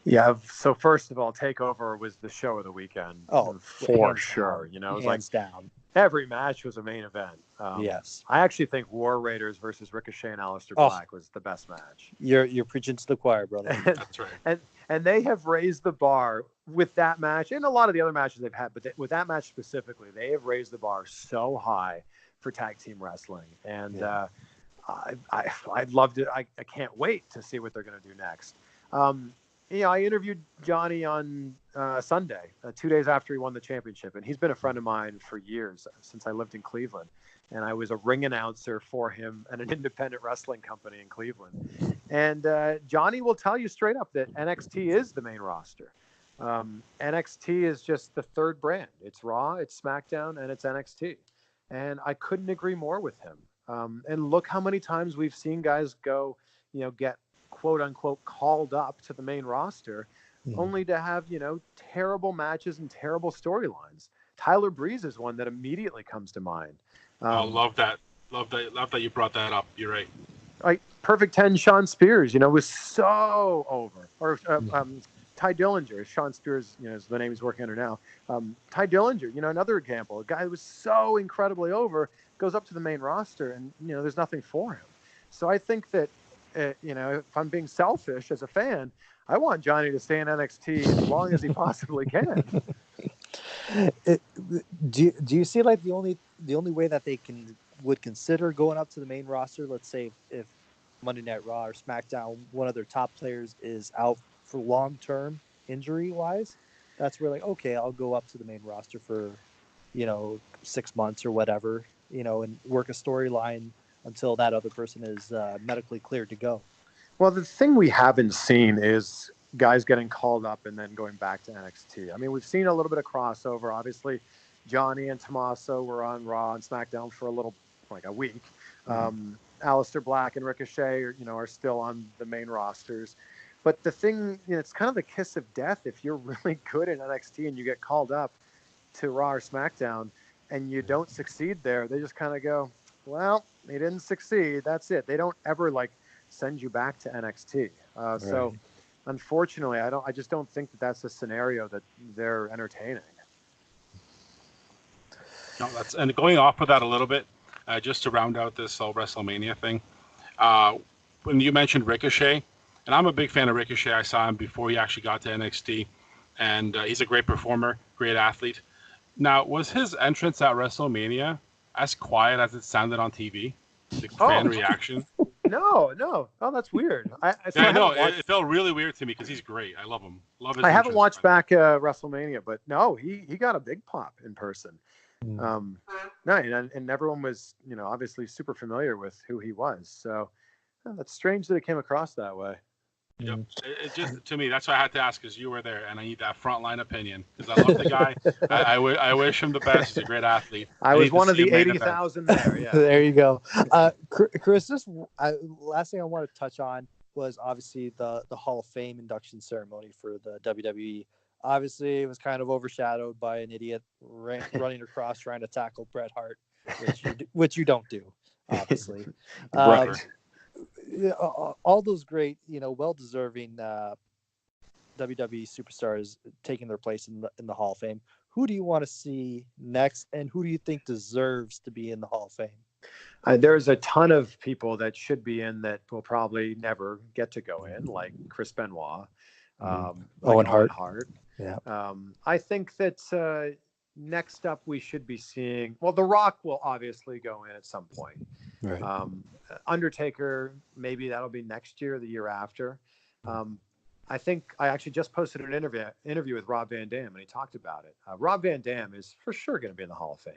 Yeah. So first of all, TakeOver was the show of the weekend. Oh, for sure. It was hands down. Every match was a main event. Yes. I actually think War Raiders versus Ricochet and Aleister Black was the best match. You're preaching to the choir, brother. That's right. And they have raised the bar with that match and a lot of the other matches they've had, but with that match specifically, they have raised the bar so high for tag team wrestling. And I'd love to. I can't wait to see what they're going to do next. I interviewed Johnny on Sunday, 2 days after he won the championship, and he's been a friend of mine for years, since I lived in Cleveland, and I was a ring announcer for him at an independent wrestling company in Cleveland. And Johnny will tell you straight up that NXT is the main roster. NXT is just the third brand. It's Raw, it's SmackDown, and it's NXT. And I couldn't agree more with him. And look how many times we've seen guys go, get quote unquote called up to the main roster, only to have, terrible matches and terrible storylines. Tyler Breeze is one that immediately comes to mind. Love that you brought that up. You're right. Like Perfect 10 Sean Spears, was so over. Or Ty Dillinger, Sean Spears, is the name he's working under now. Ty Dillinger, another example. A guy who was so incredibly over, goes up to the main roster, and there's nothing for him. So I think that if I'm being selfish as a fan, I want Johnny to stay in NXT as long as he possibly can. Do you see like the only way that they would consider going up to the main roster? Let's say if Monday Night Raw or SmackDown, one of their top players is out for long term injury wise, that's where like, okay, I'll go up to the main roster for 6 months or whatever, and work a storyline until that other person is medically cleared to go. Well, the thing we haven't seen is guys getting called up and then going back to NXT. I mean, we've seen a little bit of crossover. Obviously, Johnny and Tommaso were on Raw and SmackDown for a week. Aleister Black and Ricochet are still on the main rosters. But the thing, it's kind of the kiss of death if you're really good in NXT and you get called up to Raw or SmackDown and you don't succeed there. They just kind of go, well, he didn't succeed. That's it. They don't ever send you back to NXT. So unfortunately, I just don't think that that's a scenario that they're entertaining. No, and going off of that a little bit, just to round out this whole WrestleMania thing. When you mentioned Ricochet, and I'm a big fan of Ricochet. I saw him before he actually got to NXT, and he's a great performer, great athlete. Now, was his entrance at WrestleMania as quiet as it sounded on TV? The fan reaction? No. Oh, that's weird. It felt really weird to me because he's great. I love him. Love his. I haven't watched back WrestleMania, but no, he got a big pop in person. And everyone was, obviously super familiar with who he was. So that's strange that it came across that way. Yep. It just, to me, that's why I had to ask, because you were there, and I need that frontline opinion, because I love the guy. I wish him the best. He's a great athlete. I was one of the 80,000 there. Yeah. There you go. Chris, last thing I want to touch on was obviously the Hall of Fame induction ceremony for the WWE. Obviously, it was kind of overshadowed by an idiot running across trying to tackle Bret Hart, which you don't do, obviously. All those great, well-deserving WWE superstars taking their place in the Hall of Fame. Who do you want to see next, and who do you think deserves to be in the Hall of Fame? There's a ton of people that should be in that will probably never get to go in, like Chris Benoit, Owen Hart. Yeah. I think that next up we should be seeing. Well, The Rock will obviously go in at some point. Right. Undertaker, maybe that'll be next year, the year after. I think I actually just posted an interview with Rob Van Dam, and he talked about it. Rob Van Dam is for sure going to be in the Hall of Fame.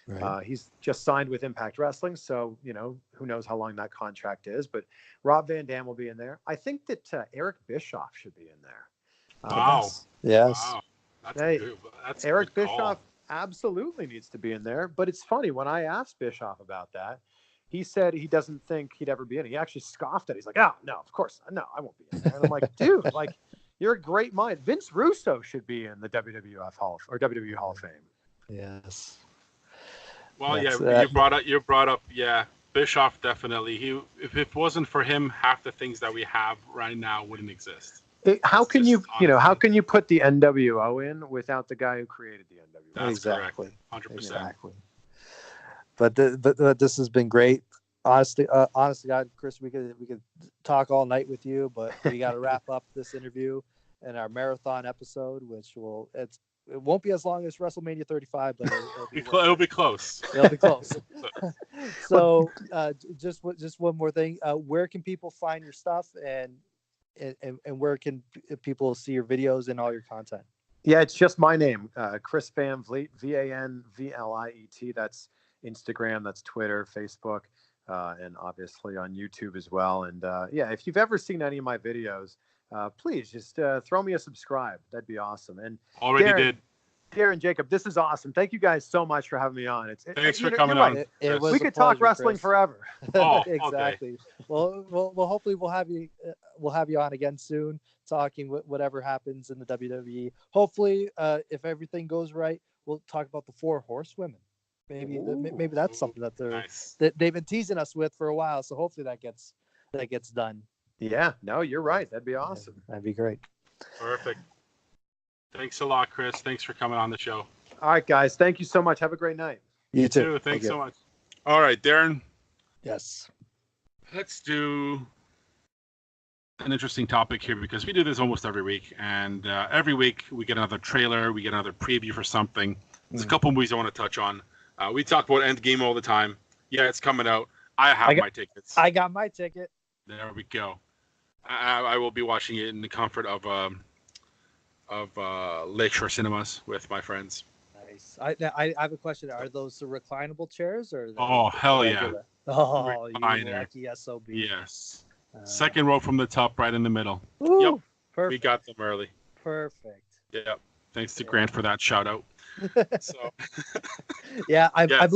Right. He's just signed with Impact Wrestling, so who knows how long that contract is. But Rob Van Dam will be in there. I think that Eric Bischoff should be in there. Wow. Yes. Wow. That's Eric Bischoff absolutely needs to be in there. But it's funny, when I asked Bischoff about that, he said he doesn't think he'd ever be in it. He actually scoffed at it. He's like, oh, no, of course. No, I won't be in there. And I'm like, dude, you're a great mind. Vince Russo should be in the WWE Hall of Fame. Yes. Well, you brought up, Bischoff definitely. If it wasn't for him, half the things that we have right now wouldn't exist. How can you put the NWO in without the guy who created the NWO? That's exactly. Correct. 100%. Exactly. But this has been great. Honestly, God, Chris, we could talk all night with you, but we got to wrap up this interview and our marathon episode, which it won't be as long as WrestleMania 35, but it'll be close. It'll be close. So, just one more thing. Where can people find your stuff, and where can people see your videos and all your content? Yeah, it's just my name, Chris Van Vliet, VanVliet. That's Instagram, that's Twitter, Facebook, and obviously on YouTube as well. And if you've ever seen any of my videos, please just throw me a subscribe. That'd be awesome. And already did. Darren, Jacob, this is awesome. Thank you guys so much for having me on. Thanks for coming on. We could talk wrestling forever. Exactly. Well, hopefully we'll have you on again soon, talking whatever happens in the WWE. Hopefully, if everything goes right, we'll talk about the 4 horsewomen. Maybe that's something that they've been teasing us with for a while. So hopefully that gets done. Yeah, no, you're right. That'd be awesome. That'd be great. Perfect. Thanks a lot, Chris. Thanks for coming on the show. All right, guys. Thank you so much. Have a great night. You too. Thanks so much. All right, Darren. Yes. Let's do an interesting topic here, because we do this almost every week, and every week we get another trailer, we get another preview for something. There's a couple movies I want to touch on. We talk about Endgame all the time. Yeah, it's coming out. I have my tickets. I got my ticket. There we go. I will be watching it in the comfort of Lakeshore Cinemas with my friends. Nice. I have a question. Are those the reclinable chairs or? Oh, hell yeah. Oh, Recliner. you lucky SOB. Yes. Second row from the top, right in the middle. Ooh, Yep, perfect. we got them early. Perfect. Yep. Thanks to Grant for that shout out. So, yeah, I yes.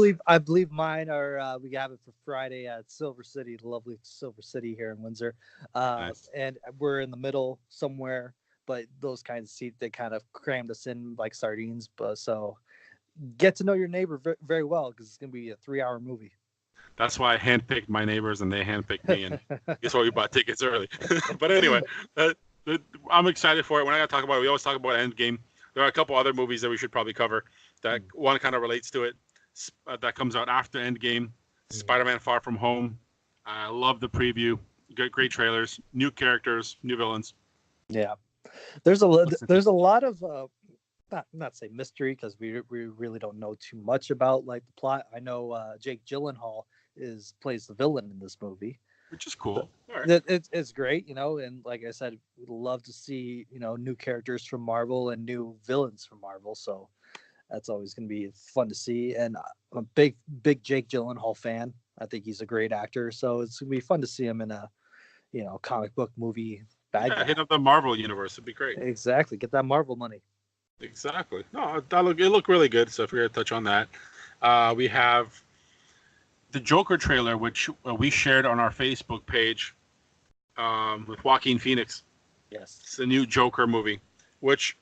believe mine are. We have it for Friday at Silver City, the lovely Silver City here in Windsor, Nice. and we're in the middle somewhere. But those kinds of seats, they kind of crammed us in like sardines. But so get to know your neighbor very well because it's gonna be a 3-hour movie. That's why I handpicked my neighbors and they handpicked me, and guess what? We bought tickets early. But anyway, I'm excited for it. When I got to talk about it, we always talk about Endgame. There are a couple other movies that we should probably cover. That one kind of relates to it. That comes out after Endgame. Spider-Man: Far From Home. I love the preview. Great trailers. New characters. New villains. Yeah, there's a lot of not say mystery because we really don't know too much about like the plot. I know Jake Gyllenhaal plays the villain in this movie, which is cool. It's great, and like I said, we'd love to see new characters from Marvel and new villains from Marvel. So that's always going to be fun to see. And I'm a big Jake Gyllenhaal fan. I think he's a great actor. So it's going to be fun to see him in a comic book movie. Hit up the Marvel universe. It'd be great. Exactly. Get that Marvel money. Exactly. No, it looked really good. So if we're going to touch on that, we have the Joker trailer, which we shared on our Facebook page with Joaquin Phoenix. Yes. It's the new Joker movie, which,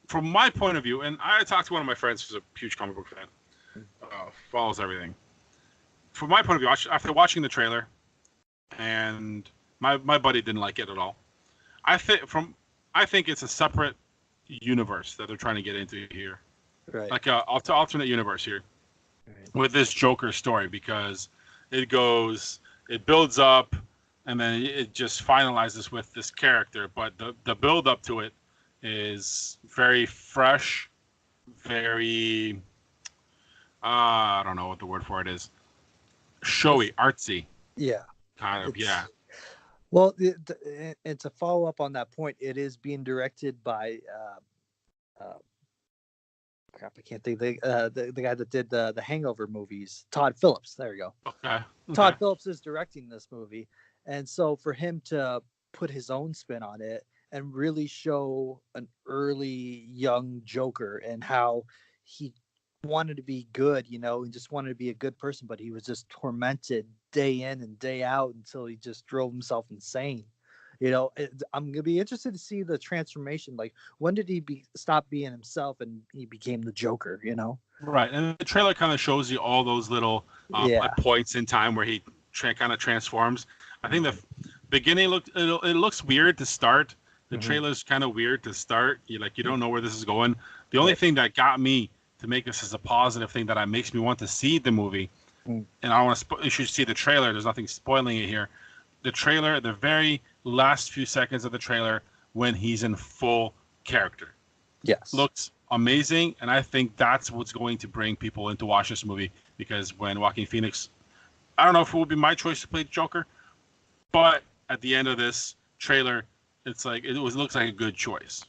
from my point of view, and I talked to one of my friends who's a huge comic book fan, follows everything. From my point of view, after watching the trailer, and my buddy didn't like it at all. I think it's a separate universe that they're trying to get into here, right? Like a alternate universe here, right, with this Joker story, because it builds up and then it just finalizes with this character. But the build up to it is very fresh, very I don't know what the word for it is, showy, artsy. Yeah, kind of. Yeah. Well, and to follow up on that point, it is being directed by crap, I can't think the guy that did the Hangover movies, Todd Phillips. There you go. Okay. Todd Phillips is directing this movie, and so for him to put his own spin on it and really show an early young Joker and how he wanted to be good, and just wanted to be a good person, but he was just tormented day in and day out until he just drove himself insane. I'm gonna be interested to see the transformation. Like, when did he stop being himself and he became the Joker? Right, and the trailer kind of shows you all those little points in time where he kind of transforms. I think the beginning it looks weird to start. The trailer's kind of weird to start. You don't know where this is going. The only thing that got me to make this as a positive thing that makes me want to see the movie, and I want to you should see the trailer. There's nothing spoiling it here. The trailer, the very last few seconds of the trailer, when he's in full character, looks amazing, and I think that's what's going to bring people in to watch this movie. Because when Joaquin Phoenix, I don't know if it would be my choice to play Joker, but at the end of this trailer, it's like looks like a good choice.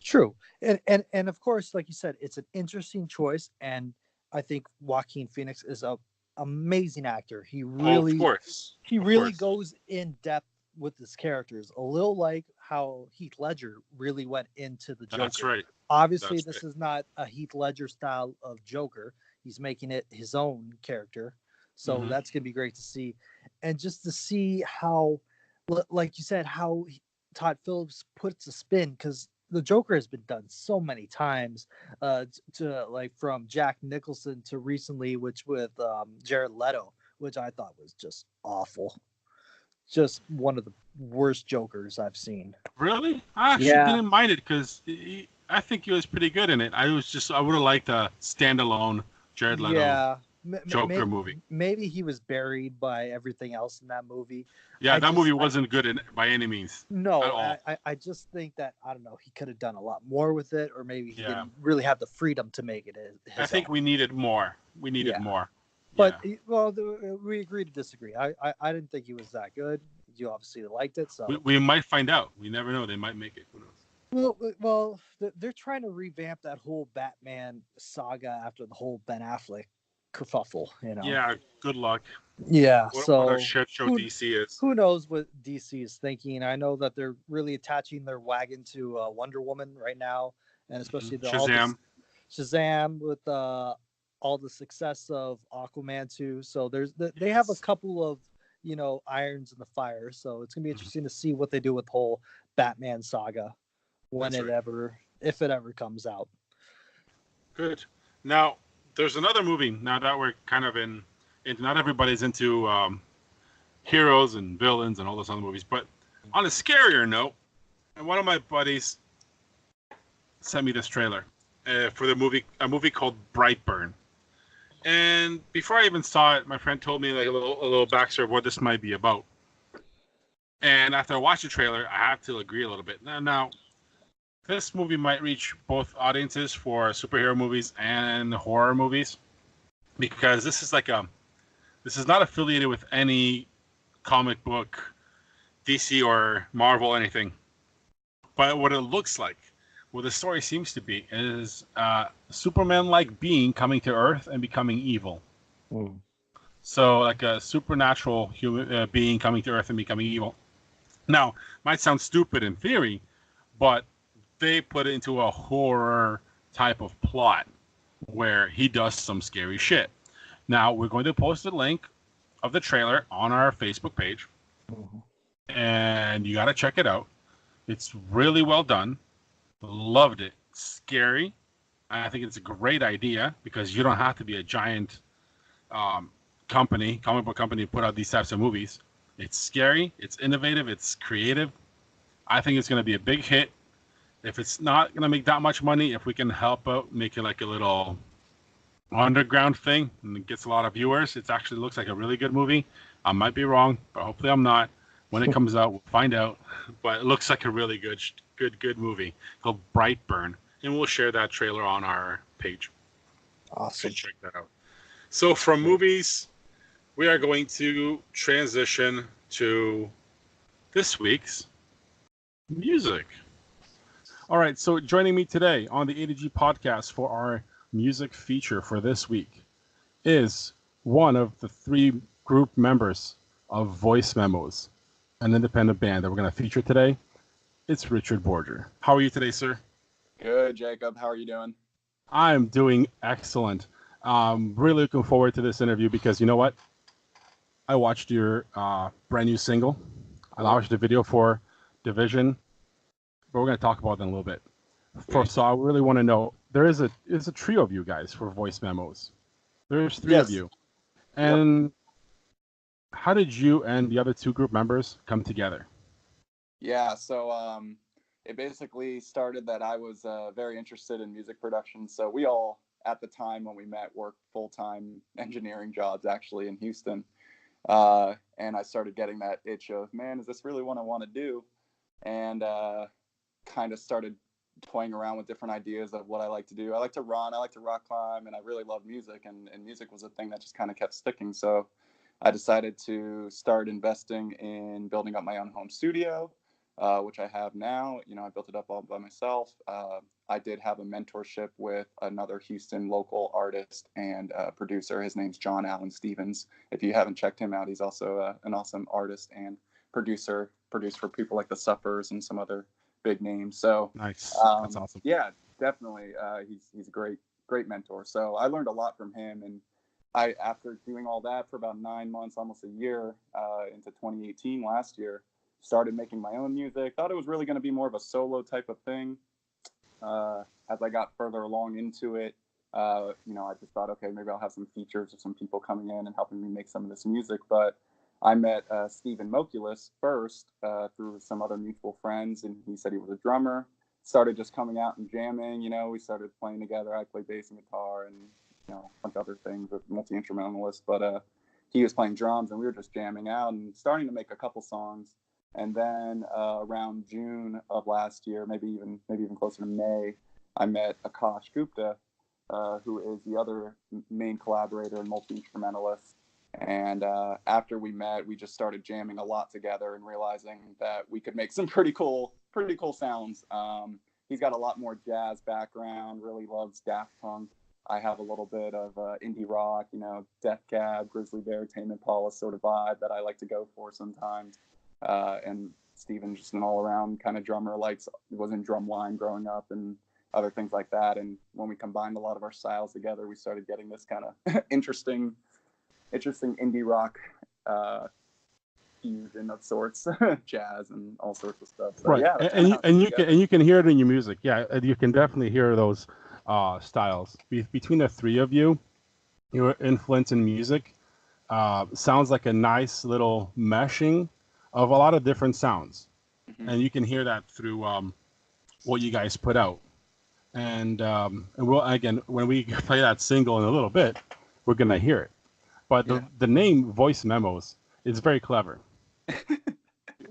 True. And of course, like you said, it's an interesting choice, and I think Joaquin Phoenix is an amazing actor. He really goes in depth with his characters, a little like how Heath Ledger really went into the Joker. That's right. Obviously, this is not a Heath Ledger style of Joker. He's making it his own character. So that's going to be great to see. And just to see how, like you said, how Todd Phillips puts a spin, because the Joker has been done so many times, to like from Jack Nicholson to recently, which with Jared Leto, which I thought was just awful. Just one of the worst Jokers I've seen. Really? I actually didn't mind it because I think he was pretty good in it. I would have liked a standalone Jared Leto Joker movie. Maybe he was buried by everything else in that movie. Yeah, that movie wasn't good by any means. No, I just think that, I don't know, he could have done a lot more with it, or maybe he didn't really have the freedom to make it his I think we needed more. We needed more. But, we agree to disagree. I didn't think he was that good. You obviously liked it. So we might find out. We never know. They might make it. Who knows? Well, they're trying to revamp that whole Batman saga after the whole Ben Affleck kerfuffle. Yeah, good luck. Yeah. What a So shit show who DC is. who knows what DC is thinking? I know that they're really attaching their wagon to Wonder Woman right now, and especially all this Shazam. Shazam with all the success of Aquaman 2. So they have a couple of irons in the fire. So it's gonna be interesting to see what they do with the whole Batman saga when if it ever comes out. Good. Now there's another movie. Now that we're kind of in not everybody's into heroes and villains and all those other movies, but on a scarier note, and one of my buddies sent me this trailer for a movie called Brightburn. And before I even saw it, my friend told me like a little backstory of what this might be about. And after I watched the trailer, I have to agree a little bit. Now, this movie might reach both audiences for superhero movies and horror movies, because this is not affiliated with any comic book, DC or Marvel, anything. But what it looks like, what the story seems to be, is a Superman-like being coming to Earth and becoming evil. Mm. So, like a supernatural human being coming to Earth and becoming evil. Now, might sound stupid in theory, but they put it into a horror type of plot where he does some scary shit. Now, we're going to post a link of the trailer on our Facebook page, and you got to check it out. It's really well done. Loved it. Scary. I think it's a great idea because you don't have to be a giant comic book company to put out these types of movies. It's scary. It's innovative. It's creative. I think it's going to be a big hit. If it's not going to make that much money, if we can help out, make it like a little underground thing and it gets a lot of viewers, it actually looks like a really good movie. I might be wrong, but hopefully I'm not. When it comes out, we'll find out. But it looks like a really good movie called Brightburn, and we'll share that trailer on our page. Awesome. So check that out. So from movies, we are going to transition to this week's music. All right, so joining me today on the ADG podcast for our music feature for this week is one of the 3 group members of Voyce Memos, an independent band that we're going to feature today. It's Richard Borger. How are you today, sir? Good, Jacob. How are you doing? I'm doing excellent. Really looking forward to this interview because you know what? I watched your brand new single. I watched the video for Division, but we're going to talk about that in a little bit. First, so I really want to know, there's a trio of you guys for Voyce Memos. There's 3 of you. And how did you and the other 2 group members come together? Yeah, so it basically started that I was very interested in music production. So we all, at the time when we met, worked full-time engineering jobs actually in Houston. And I started getting that itch of, man, is this really what I want to do? And kind of started toying around with different ideas of what I like to do. I like to run, I like to rock climb, and I really love music. And music was a thing that just kind of kept sticking. So I decided to start investing in building up my own home studio, which I have now. I built it up all by myself. I did have a mentorship with another Houston local artist and producer. His name's John Allen Stevens. If you haven't checked him out, he's also an awesome artist and producer. Produced for people like the Suffers and some other big names. So nice. That's awesome. Yeah, definitely. He's a great mentor. So I learned a lot from him, and after doing all that for about 9 months, almost a year, into 2018 last year, started making my own music. Thought it was really going to be more of a solo type of thing. As I got further along into it, I just thought, okay, maybe I'll have some features of some people coming in and helping me make some of this music. But I met Stephen Mokulis first through some other mutual friends, and he said he was a drummer. Started just coming out and jamming. We started playing together. I play bass and guitar and a bunch of other things, a multi-instrumentalist. But he was playing drums, and we were just jamming out and starting to make a couple songs. And then around June of last year, maybe even closer to May, I met Akash Gupta, who is the other main collaborator and multi-instrumentalist. And after we met, we just started jamming a lot together and realizing that we could make some pretty cool sounds. He's got a lot more jazz background, really loves Daft Punk, I have a little bit of indie rock, Death Cab, Grizzly Bear, Tame Impala sort of vibe that I like to go for sometimes. And Steven's just an all-around kind of drummer, was in drumline growing up and other things like that. And when we combined a lot of our styles together, we started getting this kind of interesting indie rock fusion of sorts, jazz and all sorts of stuff. So, right, yeah, and you can hear it in your music. Yeah, you can definitely hear those styles between the three of you. Your influence in music sounds like a nice little meshing of a lot of different sounds, and you can hear that through what you guys put out. And we'll, again, when we play that single in a little bit, we're gonna hear it. But the name Voice Memos is very clever.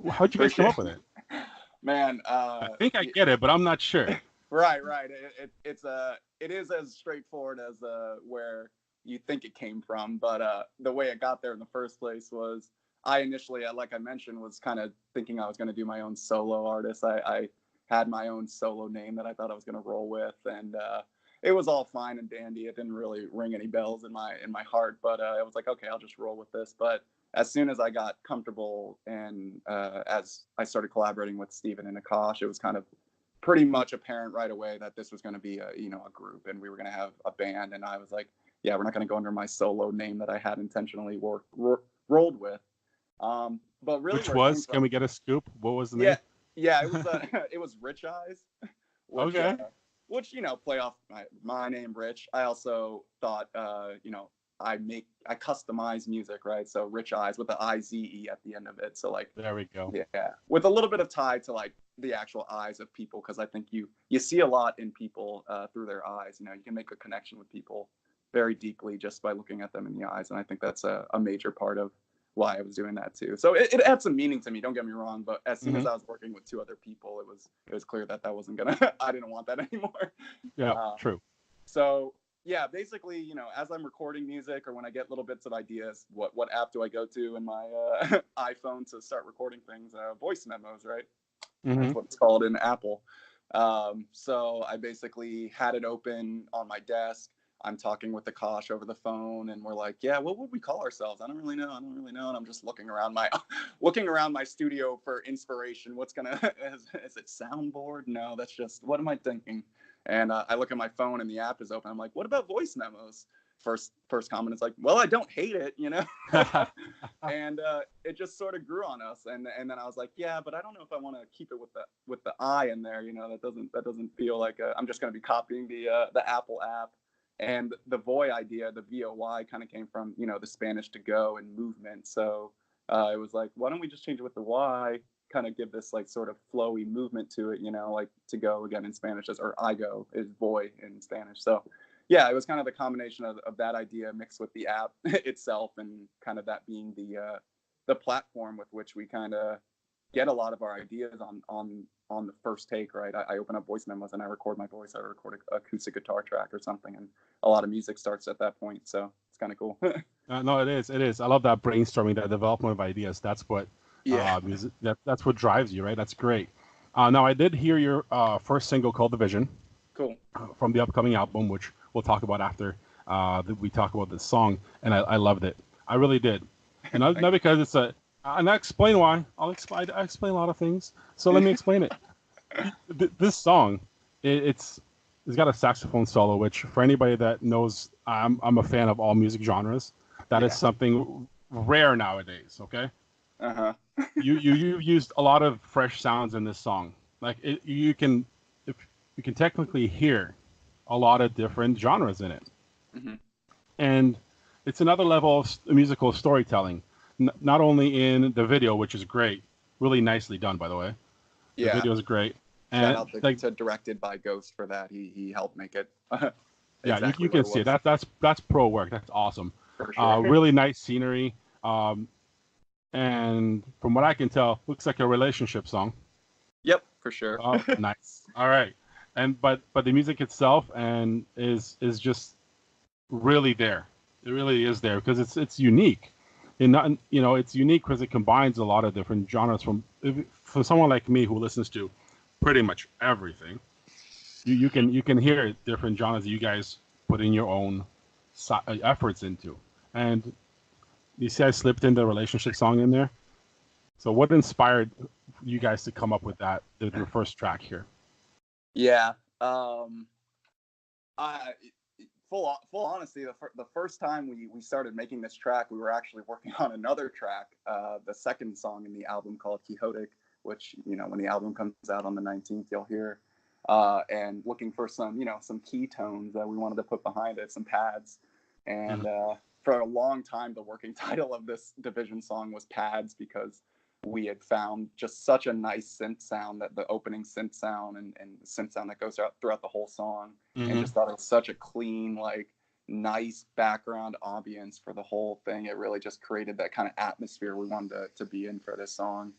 How'd you guys come up with it? Man, I think I get it, but I'm not sure. Right. It is as straightforward as where you think it came from, but the way it got there in the first place was I initially, like I mentioned, was kind of thinking I was going to do my own solo artist. I had my own solo name that I thought I was going to roll with, and it was all fine and dandy. It didn't really ring any bells in my heart, but I was like, okay, I'll just roll with this. But as soon as I got comfortable and as I started collaborating with Steven and Akash, it was kind of pretty much apparent right away that this was going to be a group, and we were going to have a band. And I was like, yeah, we're not going to go under my solo name that I had intentionally rolled with. But really, can we get a scoop? What was the name? Yeah, it was it was Rich Eyes. Which, okay. Which play off my name, Rich. I also thought I customize music, right? So Rich Eyes with the IZE at the end of it. So like there we go. Yeah, with a little bit of tie to like the actual eyes of people, because I think you see a lot in people through their eyes. You can make a connection with people very deeply just by looking at them in the eyes, and I think that's a major part of why I was doing that too. So it had some meaning to me, don't get me wrong, but as soon as I was working with two other people, it was clear that wasn't gonna I didn't want that anymore. Yeah, true. So yeah, basically, as I'm recording music or when I get little bits of ideas, what app do I go to in my iPhone to start recording things? Voice Memos, right? That's what it's called in Apple. So I basically had it open on my desk. I'm talking with Akash over the phone, and we're like, yeah, what would we call ourselves? I don't really know. And I'm just looking around my studio for inspiration. What's is it soundboard? No, that's just, what am I thinking? And I look at my phone and the app is open. I'm like, what about Voice Memos? First comment is like, well, I don't hate it, and it just sort of grew on us. And then I was like, yeah, but I don't know if I want to keep it with the I in there. That doesn't feel like I'm just going to be copying the Apple app. And the Voy idea, the VOY, kind of came from, the Spanish to go and movement. So it was like, why don't we just change it with the Y, kind of give this like sort of flowy movement to it, like to go again in Spanish, or I go is Voy in Spanish. So yeah, it was kind of the combination of that idea mixed with the app itself, and kind of that being the platform with which we kind of get a lot of our ideas on the first take, right? I open up Voice Memos and I record my voice. I record an acoustic guitar track or something, and a lot of music starts at that point. So it's kind of cool. No, it is. I love that brainstorming, that development of ideas. That's what music. That's what drives you, right? That's great. Now I did hear your first single called "The Vision." Cool. From the upcoming album, which we'll talk about after we talk about this song, and I loved it. I really did, and not because it's and I explain why. I explain a lot of things. So let me explain it. This song, it's got a saxophone solo, which for anybody that knows, I'm a fan of all music genres. That is something rare nowadays. Okay. You used a lot of fresh sounds in this song. Like you can technically hear a lot of different genres in it, and it's another level of musical storytelling. Not only in the video, which is great, really nicely done, by the way. The video is great. And shout out to directed by Ghost for that. He helped make it. Exactly you can see it. That's pro work. That's awesome. For sure. Really nice scenery. And from what I can tell, looks like a relationship song. Yep, for sure. Oh, nice. All right. And but the music itself is just really there. It really is there because it's unique. It's unique because it combines a lot of different genres. For someone like me who listens to pretty much everything, you can hear different genres that you guys putting your own efforts into. And you see, I slipped in the relationship song in there. So what inspired you guys to come up with that, your first track here? Yeah. Full honesty, the first time we started making this track, we were actually working on another track, the second song in the album called Quixotic, which, when the album comes out on the 19th, you'll hear, and looking for some key tones that we wanted to put behind it, some pads. And for a long time, the working title of this Division song was Pads, because we had found just such a nice synth sound, that the opening synth sound and the synth sound that goes throughout the whole song, and just thought it was such a clean, nice background ambience for the whole thing. It really just created that kind of atmosphere we wanted to be in for this song.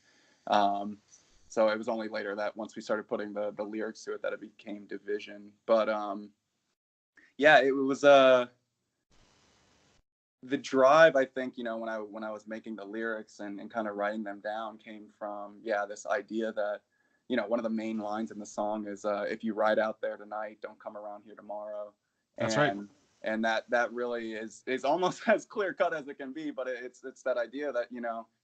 So it was only later that once we started putting the lyrics to it that it became Division. But yeah, it was the drive, I think, when I was making the lyrics and kind of writing them down, came from this idea that one of the main lines in the song is if you ride out there tonight, don't come around here tomorrow. That's right. And that really is almost as clear cut as it can be, but it's that idea that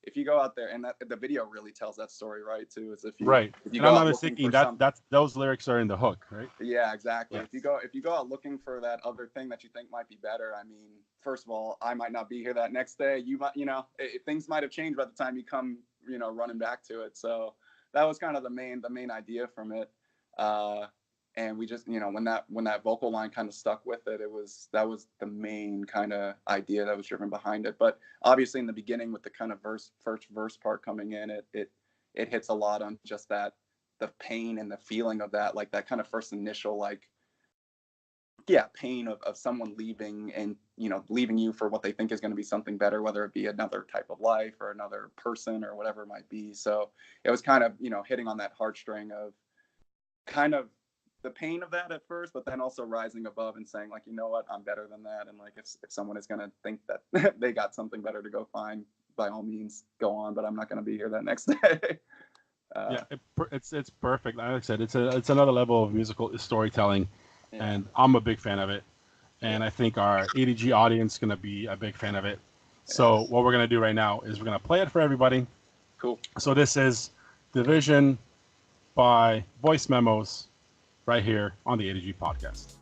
if you go out there, and that the video really tells that story, right, too, is if you and I'm not mistaken, that's those lyrics are in the hook, right? Yeah, exactly. Yes. If you go out looking for that other thing that you think might be better, I mean, first of all, I might not be here that next day. You might, things might have changed by the time you come, running back to it. So that was kind of the main idea from it. And we just, when that vocal line kind of stuck with it, that was the main kind of idea that was driven behind it. But obviously in the beginning, with the kind of first verse part coming in, it hits a lot on just the pain and the feeling of that, that kind of first initial, pain of someone leaving, and, leaving you for what they think is going to be something better, whether it be another type of life or another person or whatever it might be. So it was kind of, hitting on that heartstring of kind of the pain of that at first, but then also rising above and saying, you know what, I'm better than that. And if someone is going to think that they got something better to go find, by all means go on, but I'm not going to be here that next day. It's perfect. Like I said, it's another level of musical storytelling, and I'm a big fan of it. And I think our ADG audience is going to be a big fan of it. So what we're going to do right now is we're going to play it for everybody. Cool. So this is Division by Voyce Memos, right here on the ADG podcast.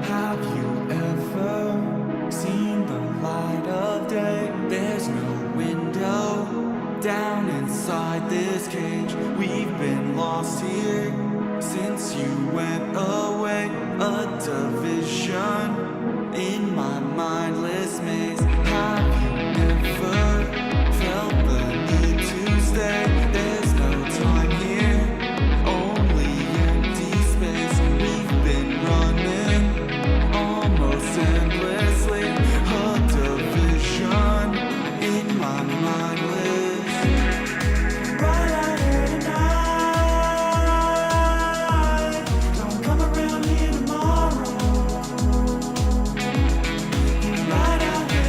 Have you ever seen the light of day? There's no window down inside this cage. We've been lost here since you went away. A division in my mindless maze. Have you never felt the need to stay? There's no time here, only empty space. We've been running almost endlessly. A division in my mindless. Right out here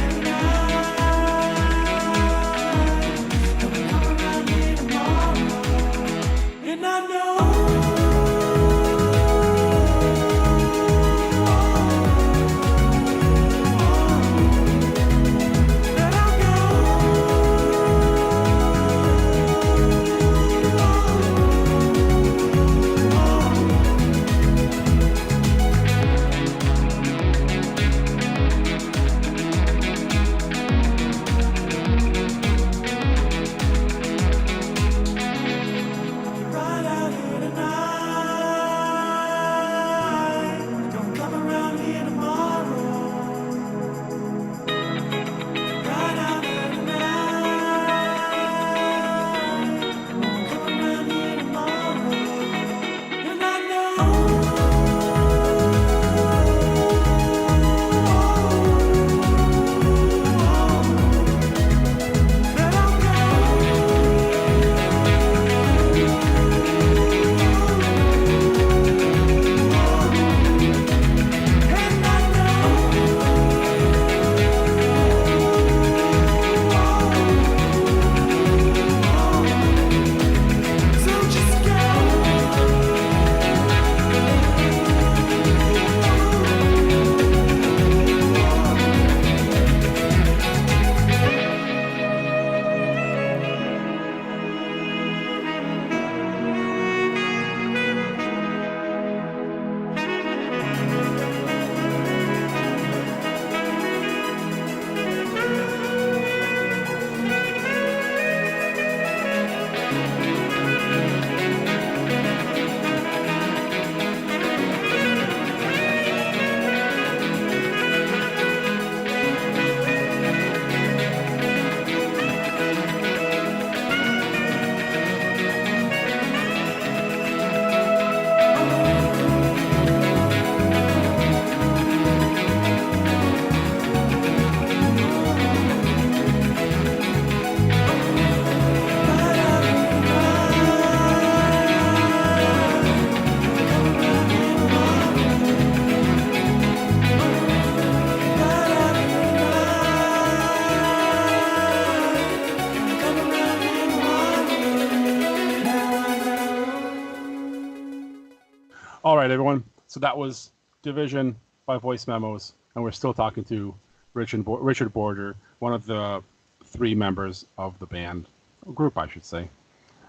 All right, everyone. So that was Division by Voice Memos, and we're still talking to Richard Borger, one of the 3 members of the band, group, I should say.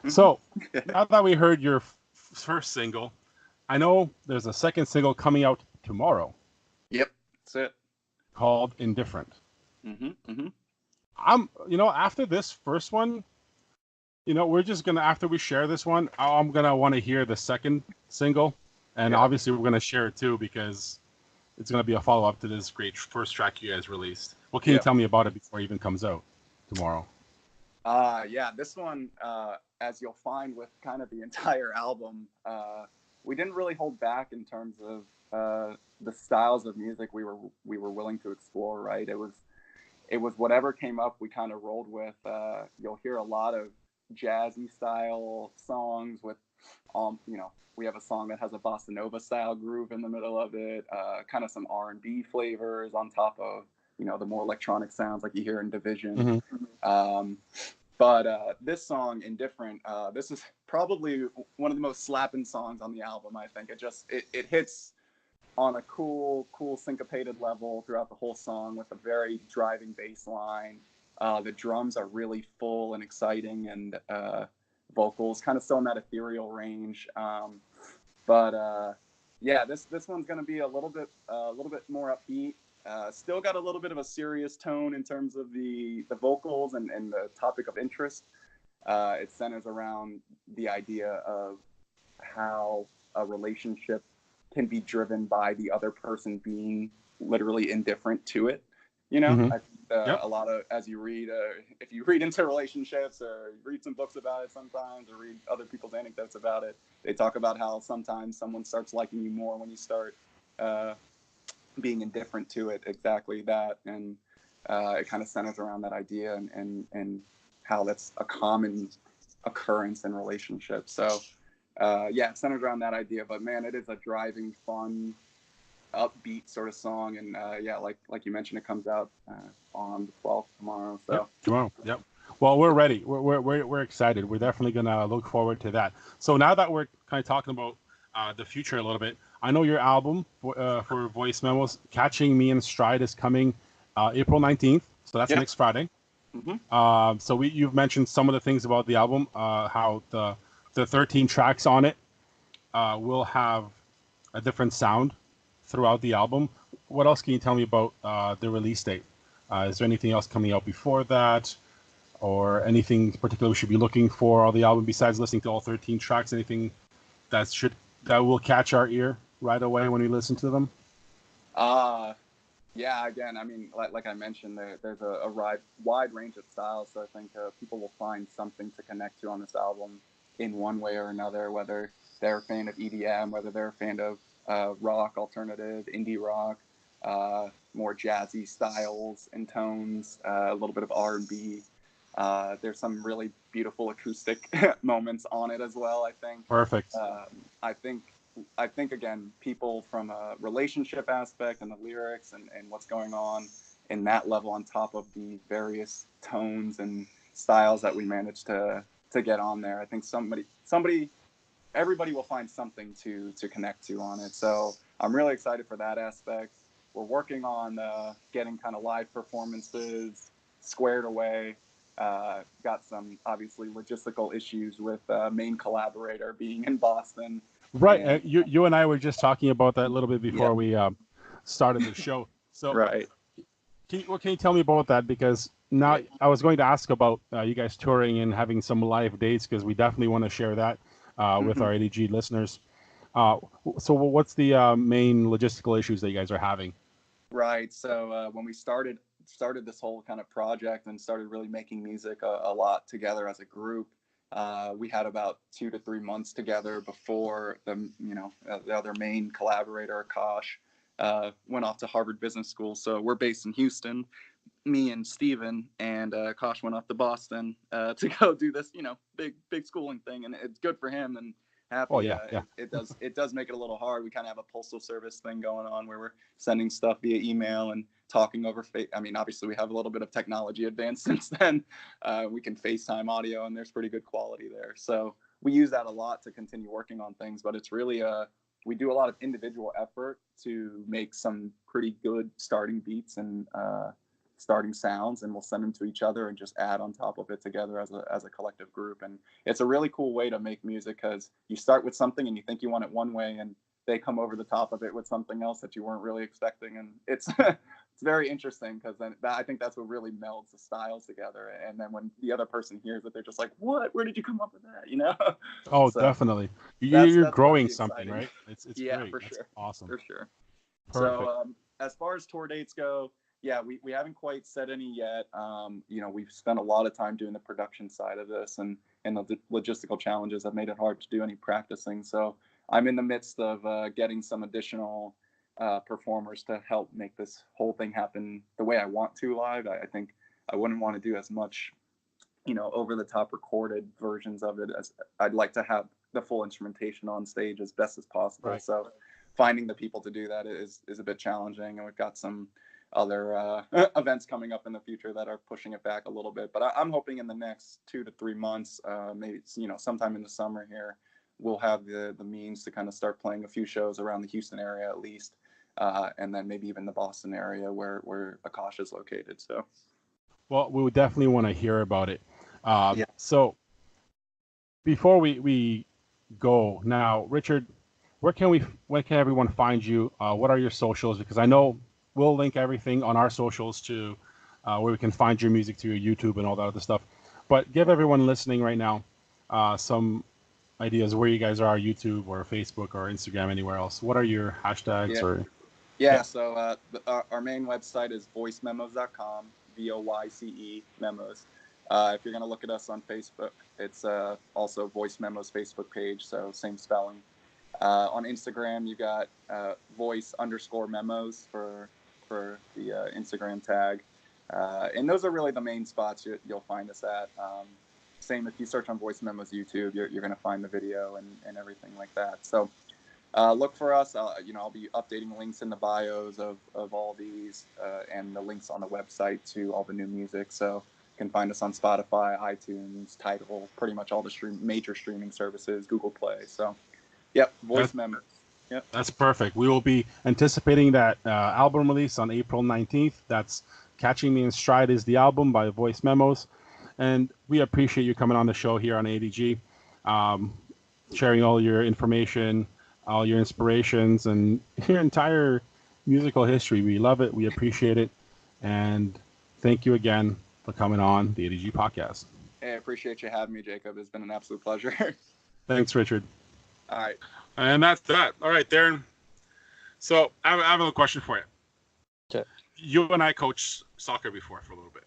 So now that we heard your first single, I know there's a second single coming out tomorrow. Yep, that's it. Called Indifferent. Mm-hmm. After this first one, we're just gonna, after we share this one, I'm gonna want to hear the second single, and obviously we're gonna share it too because it's gonna be a follow up to this great first track you guys released. What can you tell me about it before it even comes out tomorrow? This one, as you'll find with kind of the entire album, we didn't really hold back in terms of the styles of music we were willing to explore. Right, it was whatever came up we kind of rolled with. You'll hear a lot of jazzy style songs with we have a song that has a bossa nova style groove in the middle of it, kind of some R&B flavors on top of the more electronic sounds like you hear in Division. But this song, Indifferent, this is probably one of the most slapping songs on the album. I think it hits on a cool syncopated level throughout the whole song with a very driving bass line. The drums are really full and exciting, and vocals kind of still in that ethereal range. This one's going to be a little bit more upbeat. Still got a little bit of a serious tone in terms of the vocals and the topic of interest. It centers around the idea of how a relationship can be driven by the other person being literally indifferent to it. I think a lot of, as you read, if you read into relationships or read some books about it sometimes, or read other people's anecdotes about it, they talk about how sometimes someone starts liking you more when you start being indifferent to it. Exactly that. And it kind of centers around that idea and how that's a common occurrence in relationships. So it centers around that idea, but man, it is a driving, fun, upbeat sort of song. And like you mentioned, it comes out on the 12th tomorrow. So tomorrow. Yep. Well, we're ready. We're excited. We're definitely gonna look forward to that. So now that we're kind of talking about the future a little bit, I know your album for Voice Memos, Catching Me in Stride, is coming April 19th. So that's next Friday. So you've mentioned some of the things about the album, how the 13 tracks on it will have a different sound throughout the album. What else can you tell me about the release date? Is there anything else coming out before that, or anything particular we should be looking for on the album besides listening to all 13 tracks? Anything that will catch our ear right away when we listen to them? Again, I mean, like I mentioned, there's a wide range of styles, so I think people will find something to connect to on this album in one way or another, whether they're a fan of EDM, whether they're a fan of rock, alternative, indie rock, more jazzy styles and tones, a little bit of R&B. There's some really beautiful acoustic moments on it as well, I think. Perfect. I think again, people from a relationship aspect and the lyrics and what's going on in that level on top of the various tones and styles that we managed to get on there. I think everybody will find something to connect to on it. So I'm really excited for that aspect. We're working on getting kind of live performances squared away. Got some obviously logistical issues with main collaborator being in Boston. Right. And you and I were just talking about that a little bit before we started the show. So right. What can you tell me about that? Because now I was going to ask about you guys touring and having some live dates, because we definitely want to share that with our ADG listeners. So what's the main logistical issues that you guys are having? Right. So when we started this whole kind of project and started really making music a lot together as a group, we had about 2 to 3 months together before the other main collaborator, Kosh, went off to Harvard Business School. So we're based in Houston, me and Steven, and Kosh went off to Boston to go do this, big schooling thing, and it's good for him and happy. Oh, yeah. It does make it a little hard. We kind of have a postal service thing going on where we're sending stuff via email and talking over obviously we have a little bit of technology advanced since then. We can FaceTime audio and there's pretty good quality there. So we use that a lot to continue working on things, but it's really we do a lot of individual effort to make some pretty good starting beats and starting sounds, and we'll send them to each other and just add on top of it together as a collective group. And it's a really cool way to make music, because you start with something and you think you want it one way, and they come over the top of it with something else that you weren't really expecting. And it's it's very interesting, because then I think that's what really melds the styles together. And then when the other person hears it, they're just like, what? Where did you come up with that? You know? Oh, So definitely. that's You're growing really something, exciting. right? It's Yeah, great. for That's sure. awesome. For sure. Perfect. So as far as tour dates go, yeah, we haven't quite set any yet. We've spent a lot of time doing the production side of this, and the logistical challenges have made it hard to do any practicing. So I'm in the midst of getting some additional performers to help make this whole thing happen the way I want to live. I think I wouldn't want to do as much, over the top recorded versions of it, as I'd like to have the full instrumentation on stage as best as possible. Right. So finding the people to do that is a bit challenging, and we've got some other events coming up in the future that are pushing it back a little bit. But I'm hoping in the next 2 to 3 months, maybe sometime in the summer here, we'll have the means to kind of start playing a few shows around the Houston area at least, and then maybe even the Boston area where Akasha is located. So, well, we would definitely want to hear about it. Yeah. So before we go now, Richard, where can everyone find you? What are your socials? Because I know we'll link everything on our socials to where we can find your music through your YouTube and all that other stuff. But give everyone listening right now some ideas where you guys are, YouTube or Facebook or Instagram, anywhere else. What are your hashtags? Yeah. So our main website is voicememos.com, VOYCE Memos. If you're going to look at us on Facebook, it's also Voice Memos Facebook page, so same spelling. On Instagram, you got voice_memos for the Instagram tag. And those are really the main spots you'll find us at. Same if you search on Voice Memos YouTube, you're going to find the video and everything like that. So look for us. I'll be updating links in the bios of all these and the links on the website to all the new music. So you can find us on Spotify, iTunes, Tidal, pretty much all the major streaming services, Google Play. So, yep, Voice Memos. Yep. That's perfect. We will be anticipating that album release on April 19th. That's Catching Me in Stride is the album by Voice Memos. And we appreciate you coming on the show here on ADG, sharing all your information, all your inspirations, and your entire musical history. We love it. We appreciate it. And thank you again for coming on the ADG podcast. Hey, I appreciate you having me, Jacob. It's been an absolute pleasure. Thanks, Richard. All right. And that's that. All right, Darren. So I have a question for you. Okay. You and I coached soccer before for a little bit.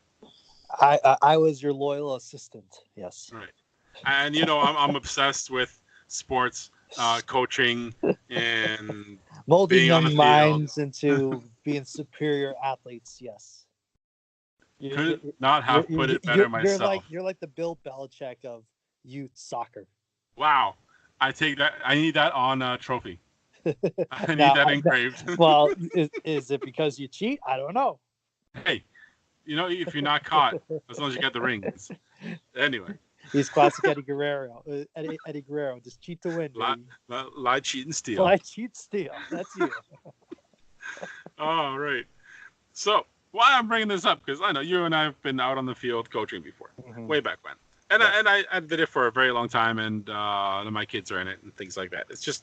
I was your loyal assistant. Yes. Right. And I'm obsessed with sports, coaching, and Molding being on young the minds into being superior athletes. Yes. Could not have put it better myself. You're like the Bill Belichick of youth soccer. Wow. I take that. I need that on a trophy. I need that engraved. Well, is it because you cheat? I don't know. Hey, if you're not caught, as long as you got the rings. Anyway. He's classic Eddie Guerrero. Eddie Guerrero, just cheat to win. Lie, cheat, and steal. Lie, cheat, steal. That's you. All right. So why I'm bringing this up, because I know you and I have been out on the field coaching before, way back when. And I did it for a very long time, and my kids are in it and things like that. It's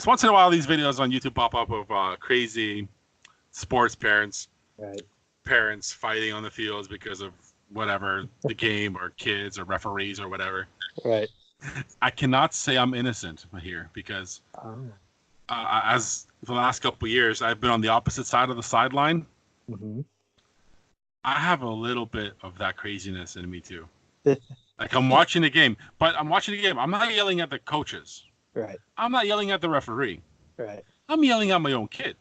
once in a while these videos on YouTube pop up of crazy sports parents, right? Parents fighting on the fields because of whatever, the game or kids or referees or whatever. Right. I cannot say I'm innocent here because as the last couple of years, I've been on the opposite side of the sideline. Mm-hmm. I have a little bit of that craziness in me too. Like I'm watching the game, but I'm watching the game. I'm not yelling at the coaches. Right. I'm not yelling at the referee. Right. I'm yelling at my own kid.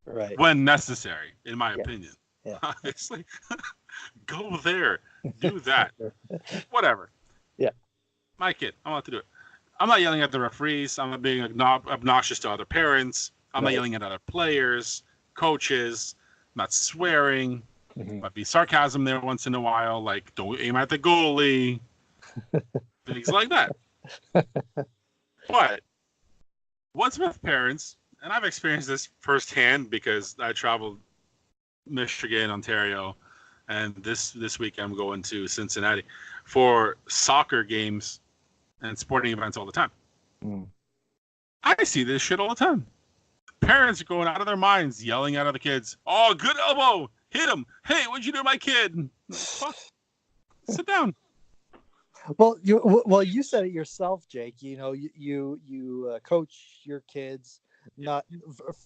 Right. When necessary, in my Yes. opinion. Yeah. Obviously, go there, do that, whatever. Yeah. My kid, I want to do it. I'm not yelling at the referees. I'm not being obnoxious to other parents. I'm not yelling at other players, coaches. I'm not swearing. Might be sarcasm there once in a while, like don't aim at the goalie, things like that. But What's with parents, and I've experienced this firsthand because I traveled Michigan, Ontario, and this week I'm going to Cincinnati for soccer games and sporting events all the time. I see this shit all the time. Parents are going out of their minds, yelling at other kids. Oh, good elbow! Hit him! Hey, what'd you do to my kid? Fuck. Sit down. Well, you said it yourself, Jake. You know, you coach your kids not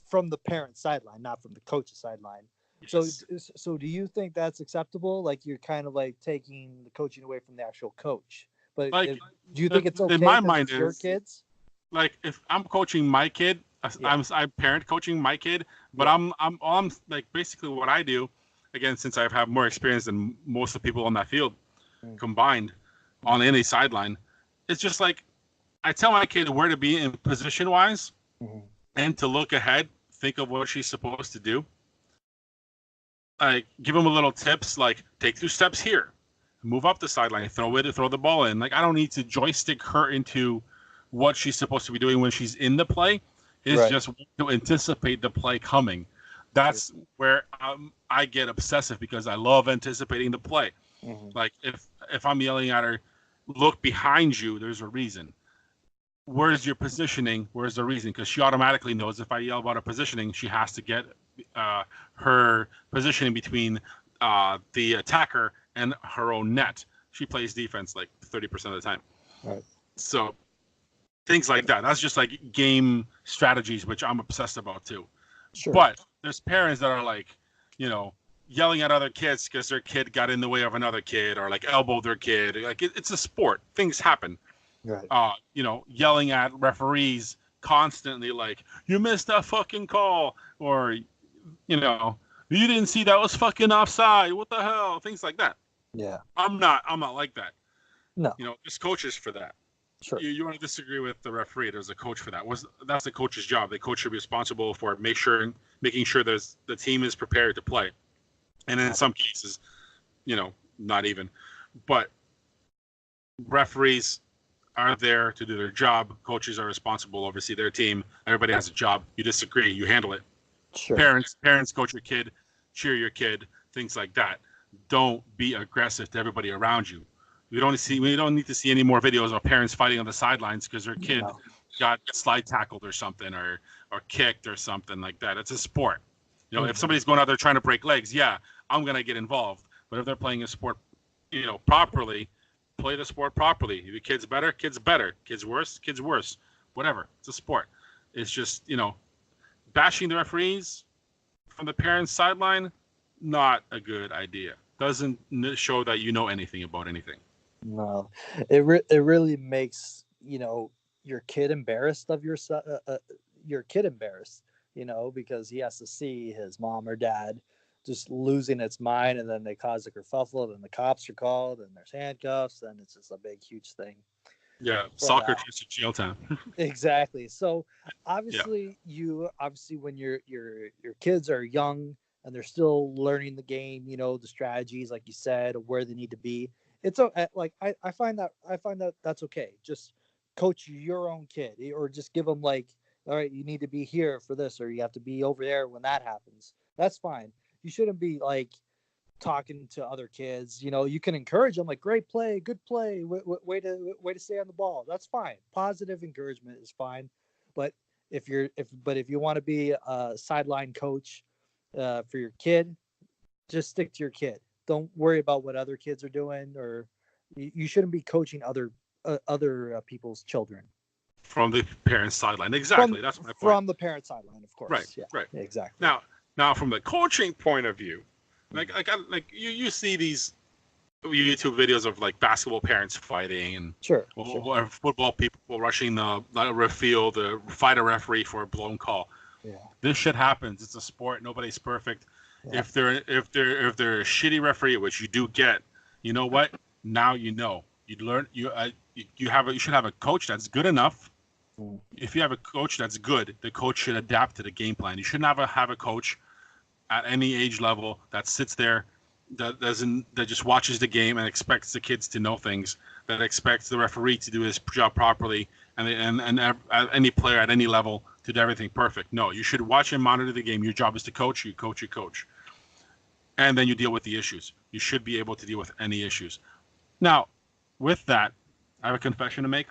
from the parent sideline, not from the coach's sideline. Yes. So do you think that's acceptable? Like you're kind of like taking the coaching away from the actual coach. But like, do you think it's okay? In my mind, your kids. Like if I'm coaching my kid, I'm parent coaching my kid, but I'm like basically what I do. Again, since I have more experience than most of the people on that field combined on any sideline, it's just like I tell my kid where to be in position wise and to look ahead, think of what she's supposed to do. I give him a little tips like take 2 steps here, move up the sideline, throw the ball in. Like I don't need to joystick her into what she's supposed to be doing when she's in the play. It's just to anticipate the play coming. That's where I get obsessive because I love anticipating the play. Like if I'm yelling at her, look behind you, there's a reason. Where's your positioning? Where's the reason? Because she automatically knows if I yell about her positioning, she has to get her positioning between the attacker and her own net. She plays defense like 30% of the time. Right. So things like that. That's just like game strategies, which I'm obsessed about too. Sure. But there's parents that are like, you know, yelling at other kids because their kid got in the way of another kid or like elbowed their kid. Like it's a sport. Things happen. Right. You know, yelling at referees constantly like, you missed that fucking call, or, you know, you didn't see that was fucking offside. What the hell? Things like that. Yeah. I'm not like that. No. You know, there's coaches for that. Sure. You want to disagree with the referee? There's a coach for that. That's the coach's job. The coach should be responsible for making sure the team is prepared to play. And in some cases, you know, not even. But referees are there to do their job. Coaches are responsible, oversee their team. Everybody has a job. You disagree, you handle it. Sure. Parents coach your kid, cheer your kid, things like that. Don't be aggressive to everybody around you. We don't need to see any more videos of parents fighting on the sidelines because their kid got slide tackled or something or kicked or something like that. It's a sport. You know, if somebody's going out there trying to break legs, yeah, I'm gonna get involved. But if they're playing a sport, you know, properly, play the sport properly. If your kid's better, kid's better. Kid's worse, kid's worse. Whatever. It's a sport. It's just, you know, bashing the referees from the parents' sideline, not a good idea. Doesn't show that you know anything about anything. No, it really makes, you know, your kid embarrassed of your kid embarrassed, you know, because he has to see his mom or dad just losing its mind, and then they cause a kerfuffle, and the cops are called, and there's handcuffs, and it's just a big, huge thing. Yeah, soccer turns to jail time. Exactly. So obviously, when your kids are young and they're still learning the game, you know, the strategies, like you said, where they need to be. It's like I find that that's okay. Just coach your own kid, or just give them like, all right, you need to be here for this, or you have to be over there when that happens. That's fine. You shouldn't be like talking to other kids. You know, you can encourage them like, great play, good play, way to stay on the ball. That's fine. Positive encouragement is fine. But if you want to be a sideline coach for your kid, just stick to your kid. Don't worry about what other kids are doing, or you shouldn't be coaching other people's children. From the parents' sideline. Exactly. That's my point. From the parent sideline, of course. Right. Yeah, right. Exactly. Now, from the coaching point of view, like you see these YouTube videos of like basketball parents fighting and or football people rushing the field to fight a referee for a blown call. Yeah. This shit happens. It's a sport. Nobody's perfect. Yeah. If they're a shitty referee, which you do get, you know what? Now you know. You learn. You should have a coach that's good enough. If you have a coach that's good, the coach should adapt to the game plan. You shouldn't have a coach at any age level that sits there that just watches the game and expects the kids to know things that expects the referee to do his job properly and any player at any level to do everything perfect. No, you should watch and monitor the game. Your job is to coach. You coach. And then you deal with the issues. You should be able to deal with any issues. Now, with that, I have a confession to make.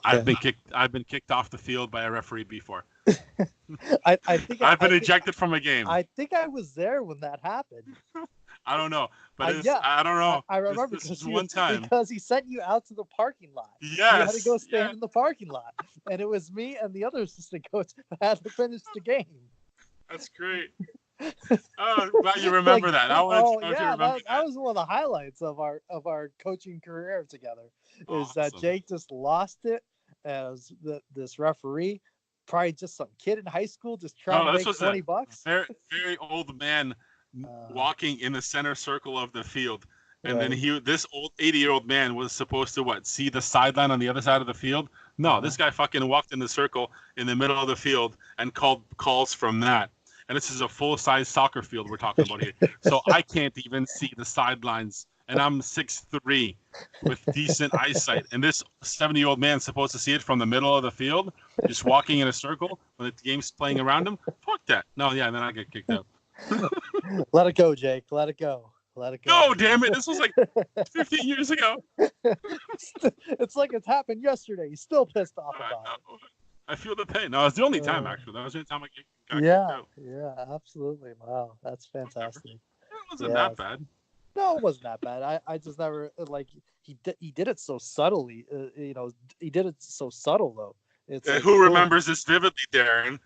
Okay. I've been kicked off the field by a referee before. I think I've been ejected from a game. I think I was there when that happened. I don't know, but I don't know. I remember this one time because he sent you out to the parking lot. Yes, you had to go stand in the parking lot, and it was me and the other assistant coach that had to finish the game. That's great. Oh, glad you remember that. That was one of the highlights of our coaching career together. Is that Jake just lost it as this referee, probably just some kid in high school just trying to make $20. Very, very old man walking in the center circle of the field, and then this old 80-year-old man was supposed to see the sideline on the other side of the field. No, this guy fucking walked in the circle in the middle of the field and called calls from that. And this is a full-size soccer field we're talking about here. So I can't even see the sidelines. And I'm 6'3" with decent eyesight. And this 70-year-old man's supposed to see it from the middle of the field, just walking in a circle when the game's playing around him. Fuck that. No, yeah, then I get kicked out. Let it go, Jake. Let it go. Let it go. No, damn it. This was like 15 years ago. It's like it's happened yesterday. He's still pissed off about it. I feel the pain. No, it was the only time, actually. That was the only time I got kicked out. Yeah, absolutely. Wow, that's fantastic. It wasn't that bad. No, it wasn't that bad. I just never, he did it so subtly. He did it so subtle, though. It's who remembers this vividly, Darren?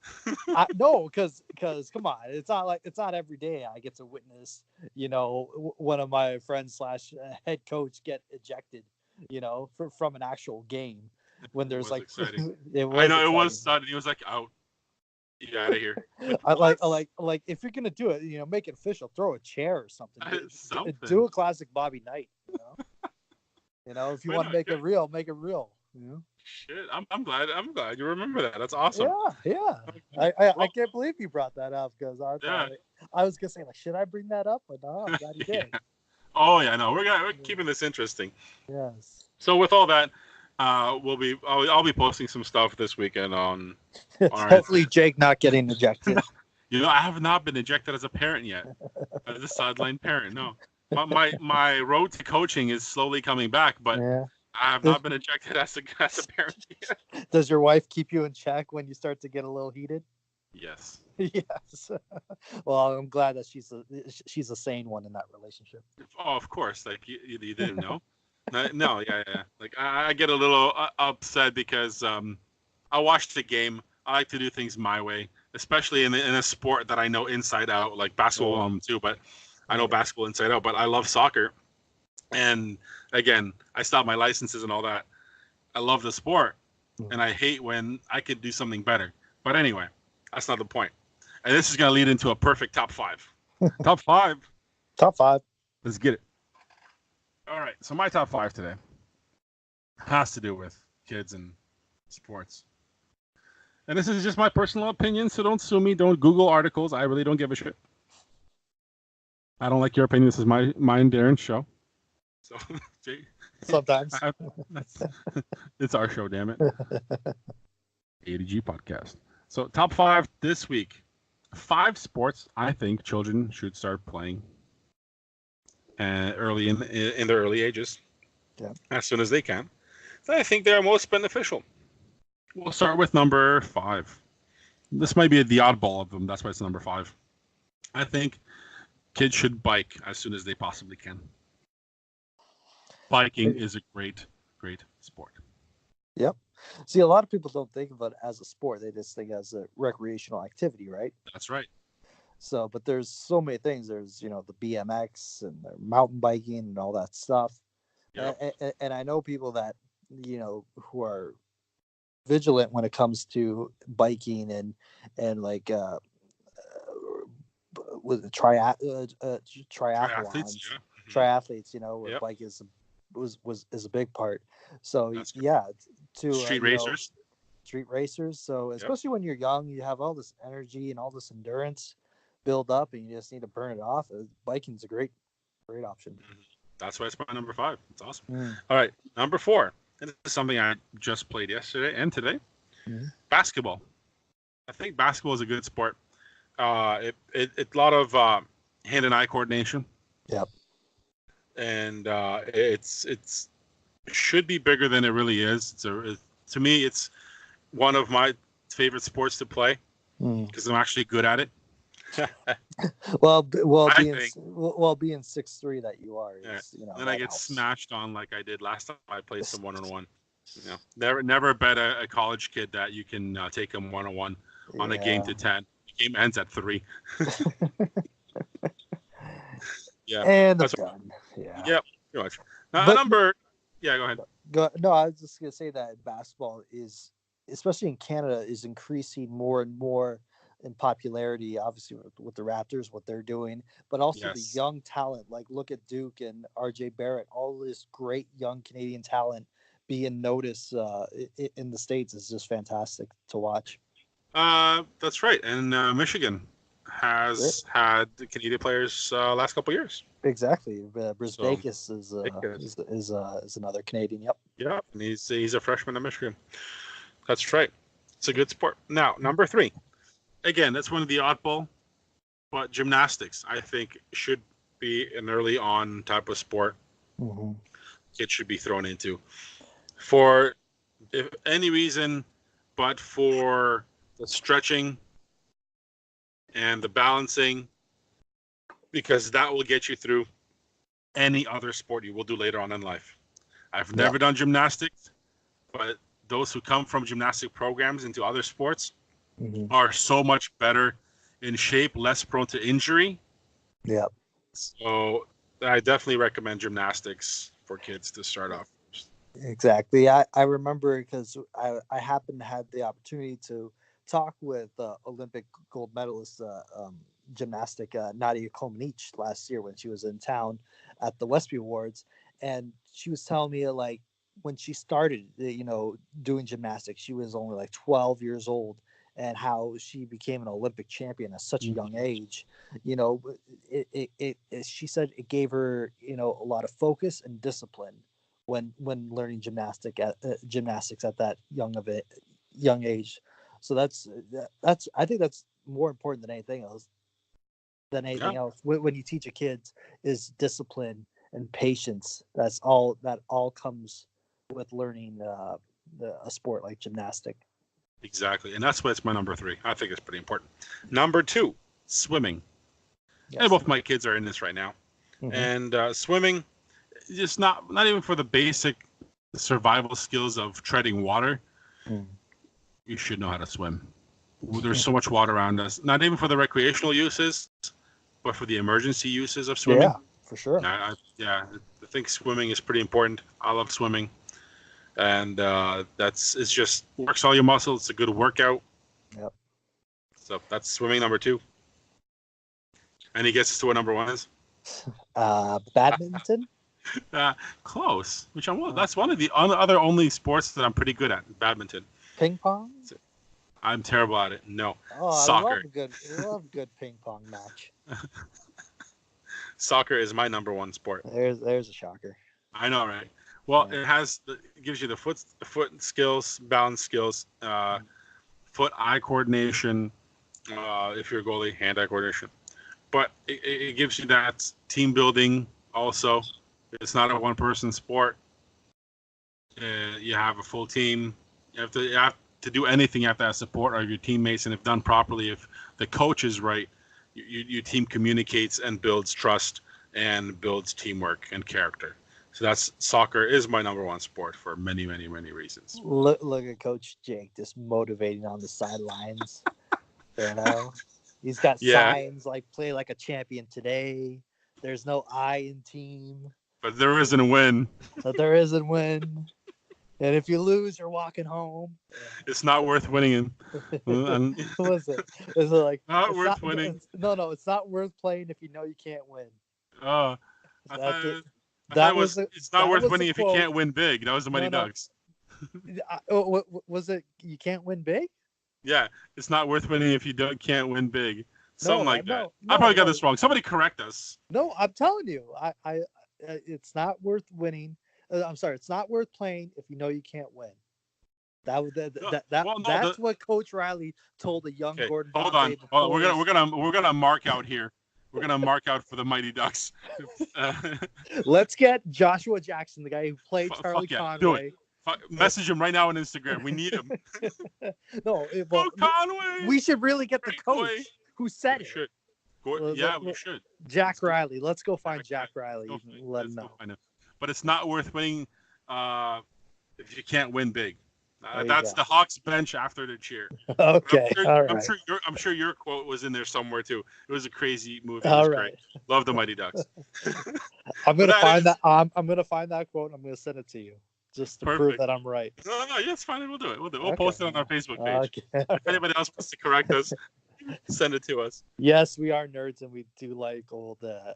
No, because come on, it's not every day I get to witness, one of my friends / head coach get ejected, from an actual game. When there's exciting. It was sudden. He was like, out. Get out of here. I like if you're gonna do it, make it official. Throw a chair or something. Do a classic Bobby Knight. If you want to make it real, make it real. Shit, I'm glad you remember that. That's awesome. Yeah. I can't believe you brought that up because I was gonna say should I bring that up? But no, I'm glad you did. Oh yeah, no, we're keeping this interesting. Yes. So with all that. I'll be posting some stuff this weekend on hopefully Jake not getting ejected. I have not been ejected as a parent yet. As a sideline parent, no. My road to coaching is slowly coming back, but I have not been ejected as a parent yet. Does your wife keep you in check when you start to get a little heated? Yes. Yes. Well, I'm glad that she's a sane one in that relationship. Oh, of course. Like you didn't know. No, yeah. Like I get a little upset because I watch the game. I like to do things my way, especially in a sport that I know inside out, like basketball too. But I know basketball inside out. But I love soccer, and again, I stopped my licenses and all that. I love the sport, and I hate when I could do something better. But anyway, that's not the point. And this is going to lead into a perfect top 5. Top 5. Top 5. Let's get it. All right, so my top 5 today has to do with kids and sports. And this is just my personal opinion, so don't sue me. Don't Google articles. I really don't give a shit. I don't like your opinion. This is mine, Darren's show. So, sometimes. It's our show, damn it. ADG podcast. So, top 5 this week. 5 sports I think children should start playing. Early in their early ages, as soon as they can. So I think they're most beneficial. We'll start with number 5. This might be the oddball of them. That's why it's number 5. I think kids should bike as soon as they possibly can. Biking is a great, great sport. Yep. See, a lot of people don't think of it as a sport. They just think as a recreational activity, right? That's right. So, but there's so many things. There's, the BMX and the mountain biking and all that stuff. Yep. And I know people that, who are vigilant when it comes to biking and like with triathletes, where bike is a big part. So to street racers. Street racers. So especially when you're young, you have all this energy and all this endurance build up, and you just need to burn it off. Biking's a great option. That's why it's my number 5. It's awesome. Mm. All right, number 4. And this is something I just played yesterday and today. Basketball. I think basketball is a good sport. It's a lot of hand and eye coordination. Yep. And it should be bigger than it really is. To me, it's one of my favorite sports to play because I'm actually good at it. well, I being think- 6'3" that you are, is, Then I that get helps. smashed on like I did last time I played some one-on-one. Never bet a college kid that you can take him one-on-one on a game to 10. The game ends at 3. Yeah. And That's I'm done. Yeah. Yeah, pretty much. But- Yeah, go ahead. No, I was just gonna say that basketball is, especially in Canada, is increasing more and more in popularity. Obviously, with the Raptors, what they're doing, but also Yes. the young talent. Like, look at Duke and RJ Barrett. All this great young Canadian talent being noticed in the States is just fantastic to watch. That's right. And Michigan has had the Canadian players last couple of years. Exactly. Brisbakis is another Canadian. Yep. Yeah, and he's a freshman at Michigan. That's right. It's a good sport. Now, number 3. Again, that's one of the oddball, but gymnastics, I think, should be an early on type of sport kids should be thrown into. For if any reason, but for the stretching and the balancing, because that will get you through any other sport you will do later on in life. I've never done gymnastics, but those who come from gymnastic programs into other sports are so much better in shape, less prone to injury. Yep. So I definitely recommend gymnastics for kids to start off. Exactly. I remember because I happened to have the opportunity to talk with Olympic gold medalist gymnastic Nadia Comaneci last year when she was in town at the Westby Awards, and she was telling me like when she started, doing gymnastics, she was only like 12 years old, and how she became an Olympic champion at such a young age. She said it gave her a lot of focus and discipline when learning gymnastics at that young age. So that's I think that's more important than anything else. When you teach a kid is discipline and patience. That all comes with learning a sport like gymnastic. Exactly, and that's why it's my number 3. I think it's pretty important. Number 2, swimming. Yes. And both my kids are in this right now. And swimming, just not even for the basic survival skills of treading water. You should know how to swim. There's so much water around us. Not even for the recreational uses, but for the emergency uses of swimming. Yeah, for sure. I think swimming is pretty important. I love swimming, and it's just works all your muscles. It's a good workout. Yep. So that's swimming number 2. Any guesses to what number 1 is? Badminton. Close. That's one of the other only sports that I'm pretty good at. Badminton. Ping pong. I'm terrible at it. No. Oh, Soccer. I love a good ping pong match. Soccer is my number 1 sport. There's a shocker. I know, right? Well, it gives you the foot skills, balance skills, foot-eye coordination. If you're a goalie, hand-eye coordination. But it gives you that team building also. It's not a one-person sport. You have a full team. You have to do anything. You have to have support of your teammates, and if done properly, if the coach is right, your team communicates and builds trust and builds teamwork and character. So soccer is my number 1 sport for many, many, many reasons. Look at Coach Jake just motivating on the sidelines. He's got signs like "Play like a champion today." There's no I in team. But there isn't a win. But there isn't win. And if you lose, you're walking home. It's not worth winning. What was it? Is it like not worth winning? No, it's not worth playing if you know you can't win. Oh, it's not worth winning if you can't win big. That was the Mighty Ducks. Was it you can't win big? Yeah, it's not worth winning if you can't win big. Something like that. No, I probably got this wrong. Somebody correct us. No, I'm telling you, it's not worth winning. I'm sorry, it's not worth playing if you know you can't win. That's what Coach Riley told the young Okay, Gordon. hold on. We're gonna mark out here. We're gonna mark out for the Mighty Ducks. Let's get Joshua Jackson, the guy who played Charlie Conway. Do it. Message him right now on Instagram. We need him. Conway. We should really get the coach who said it. Should. We should. Jack Riley. Let's go find Jack Riley. Let him know. But it's not worth winning if you can't win big. That's go. the Hawks bench after the cheer. Okay, all right. I'm sure your quote was in there somewhere too. It was a crazy movie. It All was right. great. Love the Mighty Ducks. I'm gonna find that. I'm gonna find that quote. And I'm gonna send it to you just to prove that I'm right. No, it's fine. We'll do it. We'll post it on our Facebook page. Okay. If anybody else wants to correct us, send it to us. Yes, we are nerds and we do like all the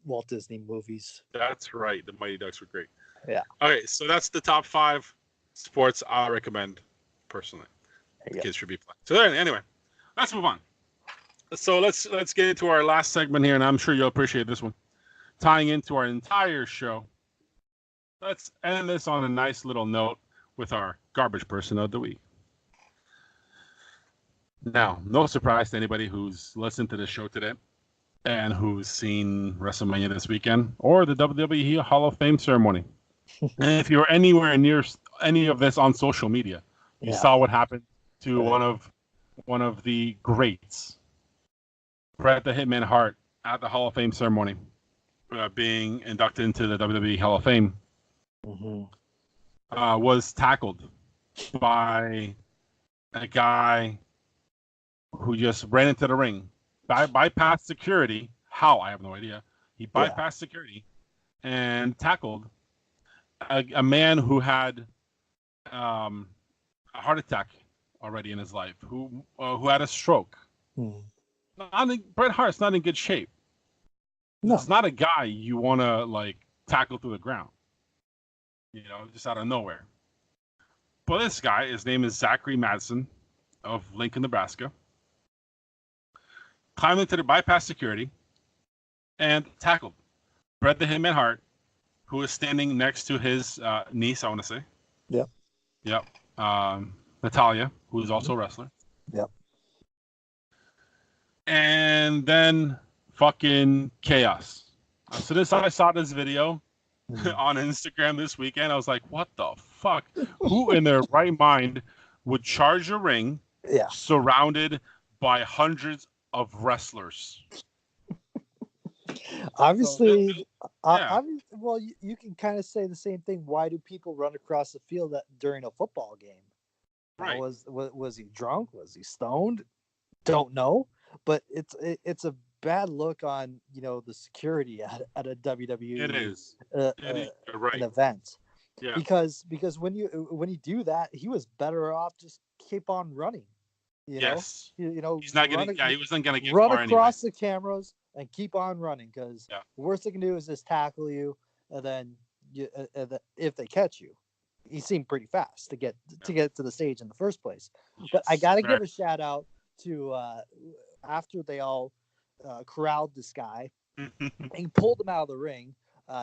Walt Disney movies. That's right. The Mighty Ducks were great. Yeah. Okay, so that's the top 5 sports I recommend personally. The kids should be playing. So anyway, let's move on. So let's get into our last segment here, and I'm sure you'll appreciate this one. Tying into our entire show, let's end this on a nice little note with our garbage person of the week. Now, no surprise to anybody who's listened to this show today and who's seen WrestleMania this weekend or the WWE Hall of Fame ceremony. And if you're anywhere near any of this on social media, you saw what happened to one of the greats, Bret the Hitman Hart, at the Hall of Fame ceremony, being inducted into the WWE Hall of Fame, was tackled by a guy who just ran into the ring, bypassed security. How? I have no idea. He bypassed security and tackled a man who had a heart attack already in his life, who had a stroke. Bret Hart's not in good shape. No. It's not a guy you want to tackle to the ground, just out of nowhere. But this guy, his name is Zachary Madison of Lincoln, Nebraska, climbed into the bypass security and tackled Bret the Hitman Hart, who is standing next to his niece, I want to say. Yep. Natalia, who is also a wrestler. Yep. And then fucking chaos. As soon as I saw this video on Instagram this weekend, I was like, what the fuck? Who in their right mind would charge a ring surrounded by hundreds of wrestlers? Obviously, well, you can kind of say the same thing. Why do people run across the field during a football game? Right. Was he drunk? Was he stoned? Don't know. But it's a bad look on the security at a WWE. It is. An event. Yeah. Because when you do that, he was better off just keep on running. Yes. He's not gonna. He wasn't gonna get run far across anyway. the cameras and keep on running, because the worst they can do is just tackle you, and then if they catch you, he seemed pretty fast to get to the stage in the first place. But I got to give a shout out to after they all corralled this guy and pulled him out of the ring.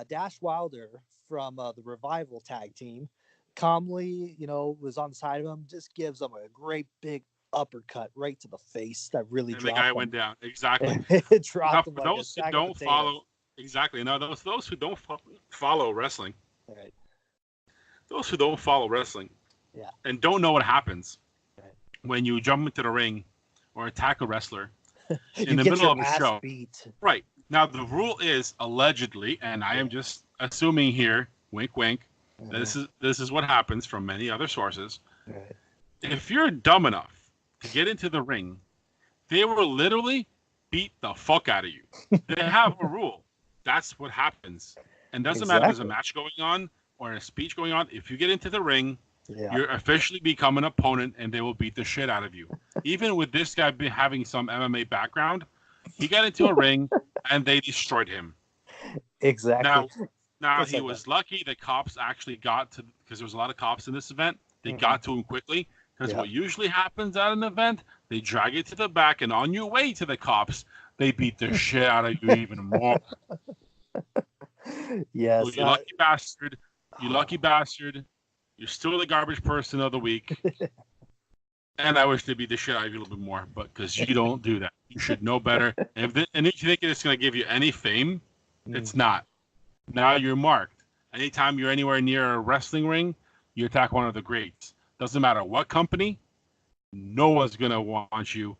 Dash Wilder from the Revival tag team calmly, was on the side of him, just gives him a great big uppercut right to the face that really dropped the guy him. went down. Exactly. It dropped him for like those who don't follow. Exactly. Now, those who don't follow wrestling. Right. Those who don't follow wrestling. Yeah. And don't know what happens when you jump into the ring or attack a wrestler in the middle of a show. Beat. Right. Now, the rule is allegedly, and I am just assuming here, wink, wink, this is what happens from many other sources. Right. If you're dumb enough to get into the ring, they will literally beat the fuck out of you. They have a rule. That's what happens. And doesn't matter if there's a match going on or a speech going on. If you get into the ring, you're officially become an opponent, and they will beat the shit out of you. Even with this guy having some MMA background, he got into a ring, and they destroyed him. Exactly. Now he was lucky the cops actually got to, because there was a lot of cops in this event. They got to him quickly, because what usually happens at an event, they drag you to the back, and on your way to the cops, they beat the shit out of you even more. Yes. Oh, you lucky bastard. You lucky bastard. You're still the garbage person of the week. And I wish they'd beat the shit out of you a little bit more, but because you don't do that. You should know better. And if you think it's going to give you any fame, it's not. Now you're marked. Anytime you're anywhere near a wrestling ring, you attack one of the greats. Doesn't matter what company, no one's going to want you.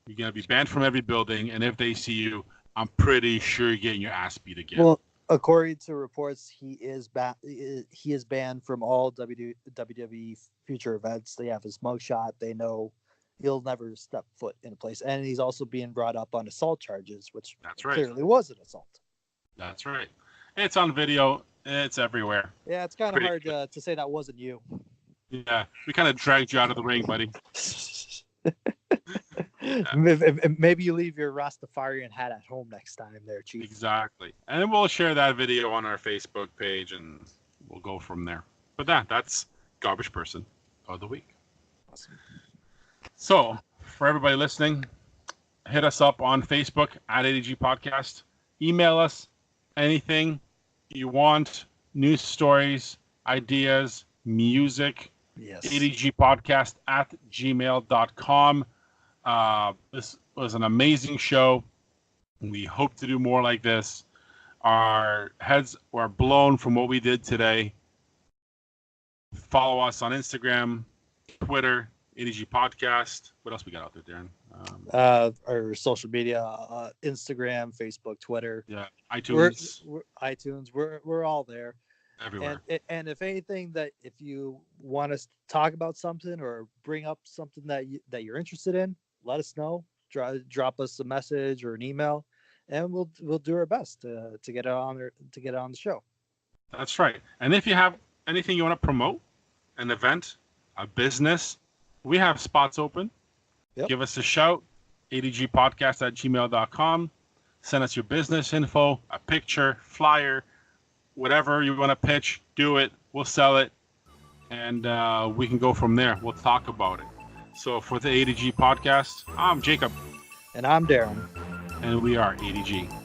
You're going to be banned from every building, and if they see you, I'm pretty sure you're getting your ass beat again. Well, according to reports, he is banned from all WWE future events. They have his mugshot. They know he'll never step foot in a place, and he's also being brought up on assault charges, which clearly was an assault. That's right. It's on video. It's everywhere. Yeah, it's kind of hard to say that wasn't you. Yeah, we kind of dragged you out of the ring, buddy. Maybe you leave your Rastafarian hat at home next time there, Chief. Exactly. And we'll share that video on our Facebook page, and we'll go from there. But that's Garbage Person of the Week. Awesome. So, for everybody listening, hit us up on Facebook at ADG Podcast. Email us anything you want, news stories, ideas, music. Yes. ADGpodcast at gmail.com. This was an amazing show. We hope to do more like this. Our heads were blown from what we did today. Follow us on Instagram, Twitter, ADG Podcast. What else we got out there, Darren? Our social media, Instagram, Facebook, Twitter. Yeah, iTunes. We're all there. Everywhere. And if anything, that if you want us to talk about something or bring up something that you're interested in, let us know. Drop us a message or an email, and we'll do our best to get it on the show. That's right. And if you have anything you want to promote, an event, a business, we have spots open. Yep. Give us a shout. adgpodcast at gmail.com. Send us your business info, a picture, flyer, whatever you want to pitch, do it. We'll sell it, and we can go from there. We'll talk about it. So for the ADG Podcast, I'm Jacob. And I'm Darren. And we are ADG.